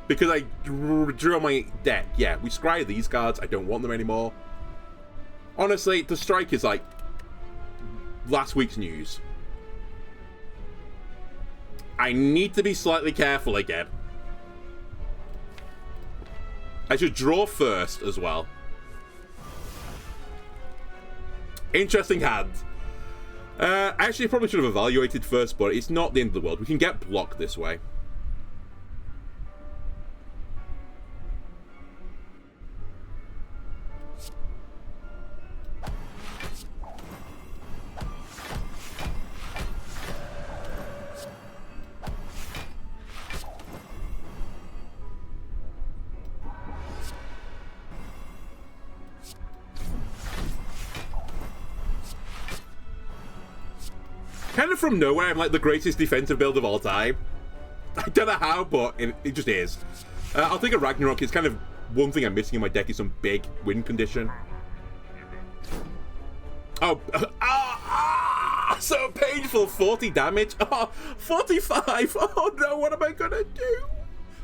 Because I drew on my deck. Yeah, we scry these cards. I don't want them anymore. Honestly, the strike is like last week's news. I need to be slightly careful again. I should draw first as well. Interesting hand. I actually probably should have evaluated first, but it's not the end of the world. We can get blocked this way. Kind of from nowhere, I'm like the greatest defensive build of all time. I don't know how, but it just is. I'll take a Ragnarok. It's kind of one thing I'm missing in my deck is some big win condition. Oh, so painful. 40 damage. Oh, 45. Oh no, what am I gonna do?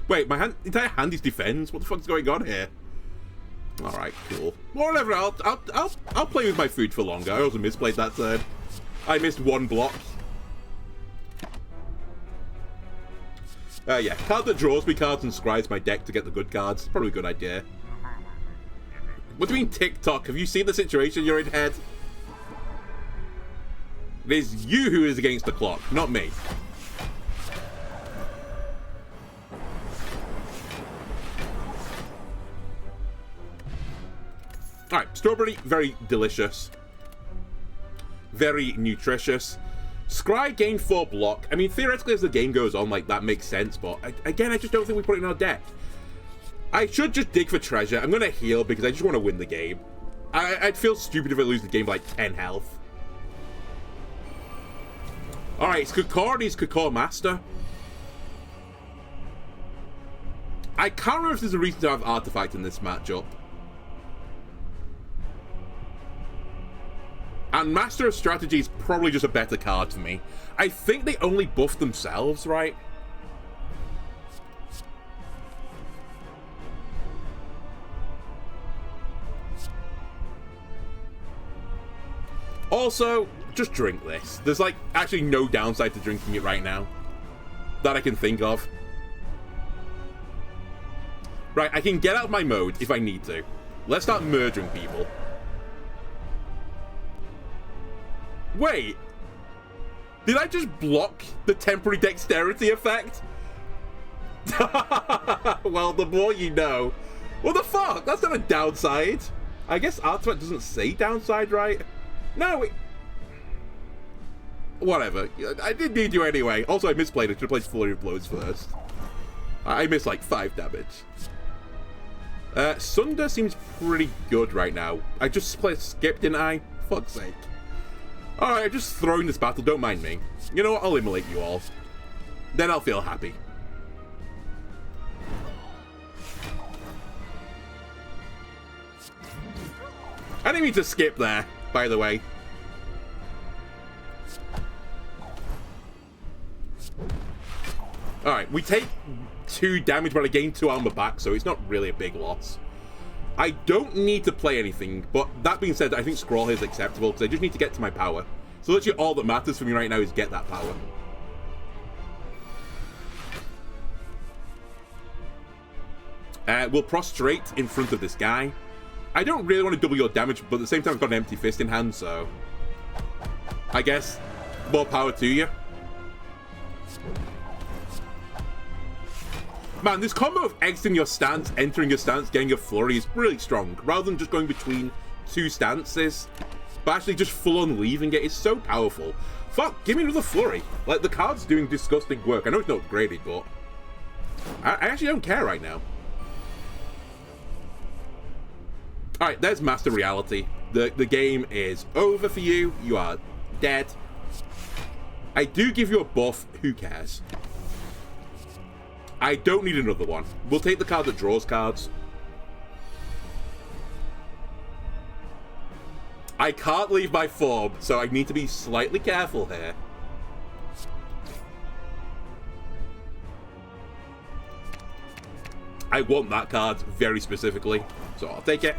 Wait, my entire hand is defense. What the fuck's going on here? All right, cool. Whatever. I'll play with my food for longer. I also misplayed that turn. I missed one block. Yeah, card that draws me cards and scries my deck to get the good cards. Probably a good idea. What do you mean TikTok? Have you seen the situation you're in, head? It is you who is against the clock, not me. Alright, strawberry, very delicious. Very nutritious. Scry gained 4 block. I mean, theoretically, as the game goes on, like, that makes sense, but again, I just don't think we put it in our deck. I should just dig for treasure. I'm going to heal because I just want to win the game. I'd feel stupid if I lose the game by like 10 health. Alright, it's Kakor and he's Kakor Master. I can't remember if there's a reason to have Artifact in this matchup. And Master of Strategy is probably just a better card for me. I think they only buff themselves, right? Also, just drink this. There's like actually no downside to drinking it right now that I can think of. Right, I can get out of my mode if I need to. Let's start murdering people. Wait, did I just block the temporary dexterity effect? Well, the more you know. What the fuck? That's not a downside. I guess Artifact doesn't say downside, right? No, whatever. I didn't need you anyway. Also, I misplayed it. Should have played Flurry of Blows first. I missed like 5 damage. Sunder seems pretty good right now. I just skipped, didn't I? Fuck's sake. Alright, I'm just throwing this battle, don't mind me. You know what, I'll immolate you all. Then I'll feel happy. I didn't mean to skip there, by the way. Alright, we take 2 damage, but I gain 2 armor back, so it's not really a big loss. I don't need to play anything, but that being said, I think Scroll here is acceptable, because I just need to get to my power. So literally all that matters for me right now is get that power. We'll prostrate in front of this guy. I don't really want to double your damage, but at the same time I've got an empty fist in hand, so... I guess, more power to you. Man, this combo of exiting your stance, entering your stance, getting a flurry is really strong. Rather than just going between 2 stances, but actually just full-on leaving it is so powerful. Fuck, give me another flurry. Like, the card's doing disgusting work. I know it's not upgraded, but I actually don't care right now. Alright, there's Master Reality. The game is over for you. You are dead. I do give you a buff. Who cares? I don't need another one. We'll take the card that draws cards. I can't leave my form, so I need to be slightly careful here. I want that card very specifically, so I'll take it.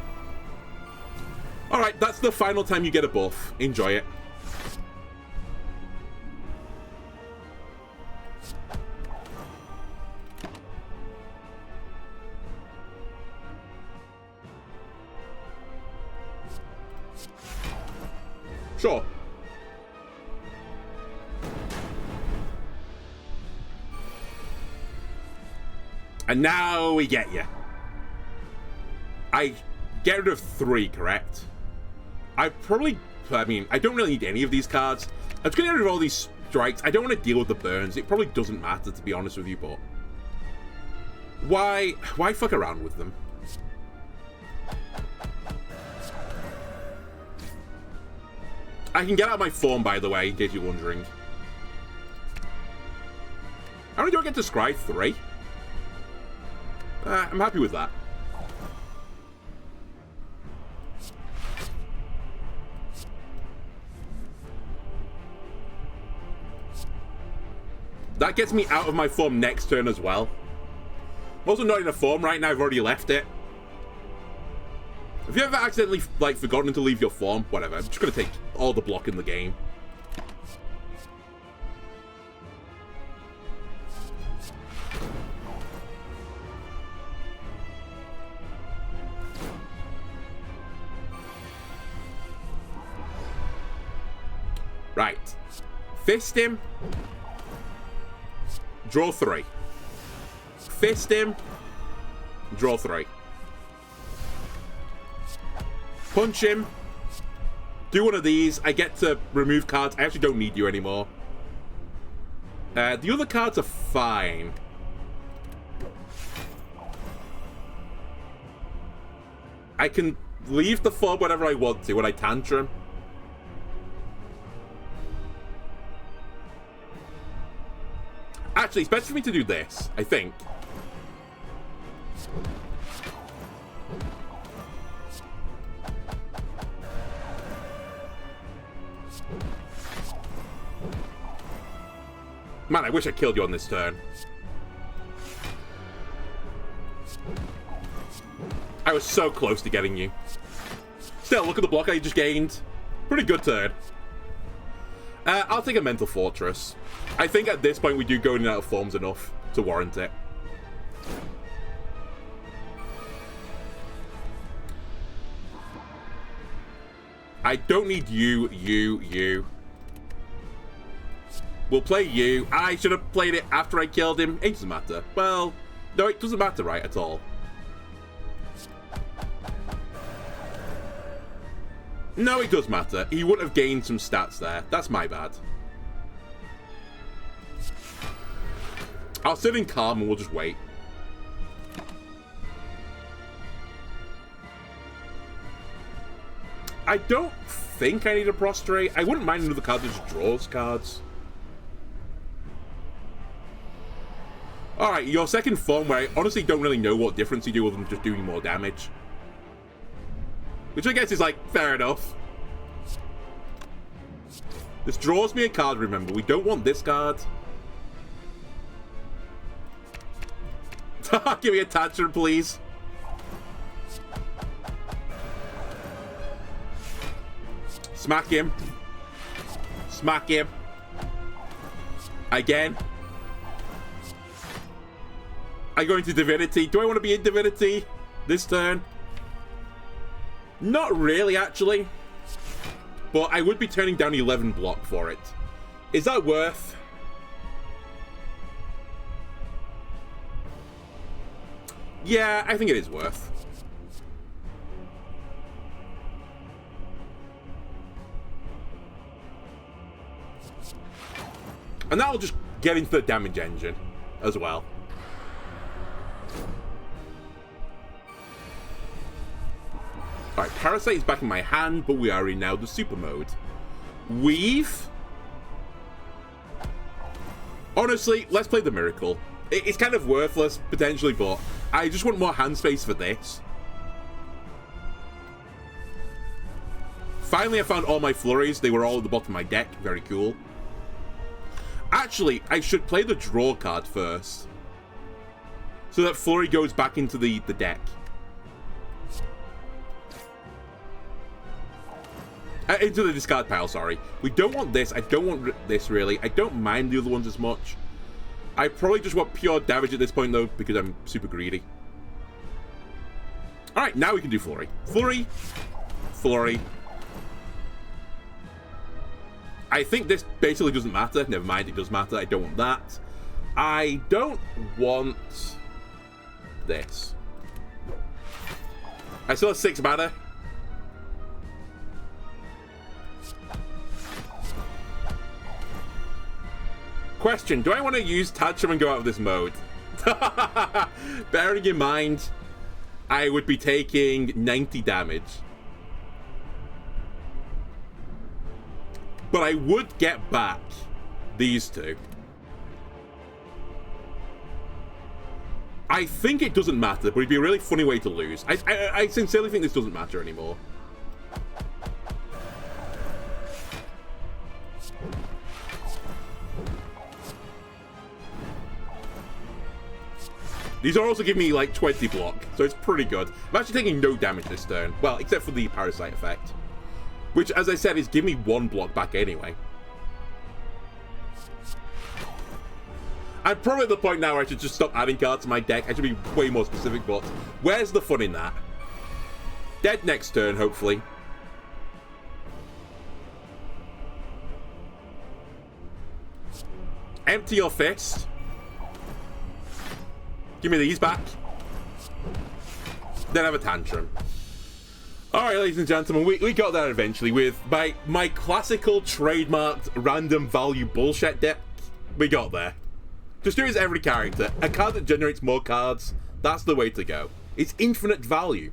Alright, that's the final time you get a buff. Enjoy it. Sure. And now we get you. I get rid of 3, correct? I mean, I don't really need any of these cards. I'm just going to get rid of all these strikes. I don't want to deal with the burns. It probably doesn't matter, to be honest with you, but... Why fuck around with them? I can get out of my form, by the way, in case you're wondering. How many do I get to scry? 3? I'm happy with that. That gets me out of my form next turn as well. I'm also not in a form right now. I've already left it. If you ever accidentally, like, forgotten to leave your form, whatever. I'm just gonna take all the block in the game. Right. Fist him. Draw 3. Fist him. Draw 3. Punch him. Do one of these. I get to remove cards. I actually don't need you anymore. The other cards are fine. I can leave the form whenever I want to when I tantrum. Actually, it's better for me to do this, I think. Man, I wish I killed you on this turn. I was so close to getting you. Still, look at the block I just gained. Pretty good turn. I'll take a Mental Fortress. I think at this point we do go in and out of forms enough to warrant it. I don't need you. We'll play you. I should have played it after I killed him. It doesn't matter. Well, no, it doesn't matter, right, at all. No, it does matter. He would have gained some stats there. That's my bad. I'll sit in calm and we'll just wait. I don't think I need a prostrate. I wouldn't mind another card that just draws cards. Alright, your second form where I honestly don't really know what difference you do other than just doing more damage. Which I guess is, like, fair enough. This draws me a card, remember. We don't want this card. Give me a tantrum, please. Smack him. Smack him. Again. I go into Divinity. Do I want to be in Divinity this turn? Not really, actually. But I would be turning down 11 block for it. Is that worth? Yeah, I think it is worth. And that'll just get into the damage engine as well. Alright, Parasite is back in my hand, but we are in now the super mode. Weave. Honestly, let's play the Miracle. It's kind of worthless, potentially, but I just want more hand space for this. Finally, I found all my flurries. They were all at the bottom of my deck. Very cool. Actually, I should play the draw card first. So that flurry goes back into the deck. Into the discard pile, sorry. We don't want this. I don't want this, really. I don't mind the other ones as much. I probably just want pure damage at this point, though, because I'm super greedy. Alright, now we can do Flurry. Flurry. Flurry. I think this basically doesn't matter. Never mind, it does matter. I don't want that. I don't want this. I still have 6 mana. Question, do I want to use Tantrum and go out of this mode? Bearing in mind, I would be taking 90 damage. But I would get back these two. I think it doesn't matter, but it'd be a really funny way to lose. I sincerely think this doesn't matter anymore. These are also giving me like 20 block, so it's pretty good. I'm actually taking no damage this turn. Well, except for the parasite effect, which, as I said, is giving me 1 block back anyway. I'm probably at the point now where I should just stop adding cards to my deck. I should be way more specific, but where's the fun in that? Dead next turn, hopefully. Empty your fist. Give me these back. Then have a tantrum. Alright, ladies and gentlemen, we got that eventually with my classical trademarked random value bullshit deck. We got there. Just do it as every character. A card that generates more cards, that's the way to go. It's infinite value.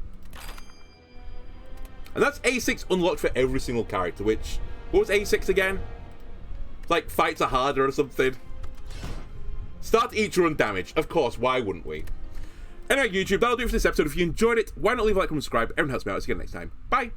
And that's A6 unlocked for every single character, which... What was A6 again? Like, fights are harder or something. Start each run damage. Of course, why wouldn't we? Anyway, YouTube, that'll do it for this episode. If you enjoyed it, why not leave a like and subscribe? Everyone helps me out. I'll see you next time. Bye!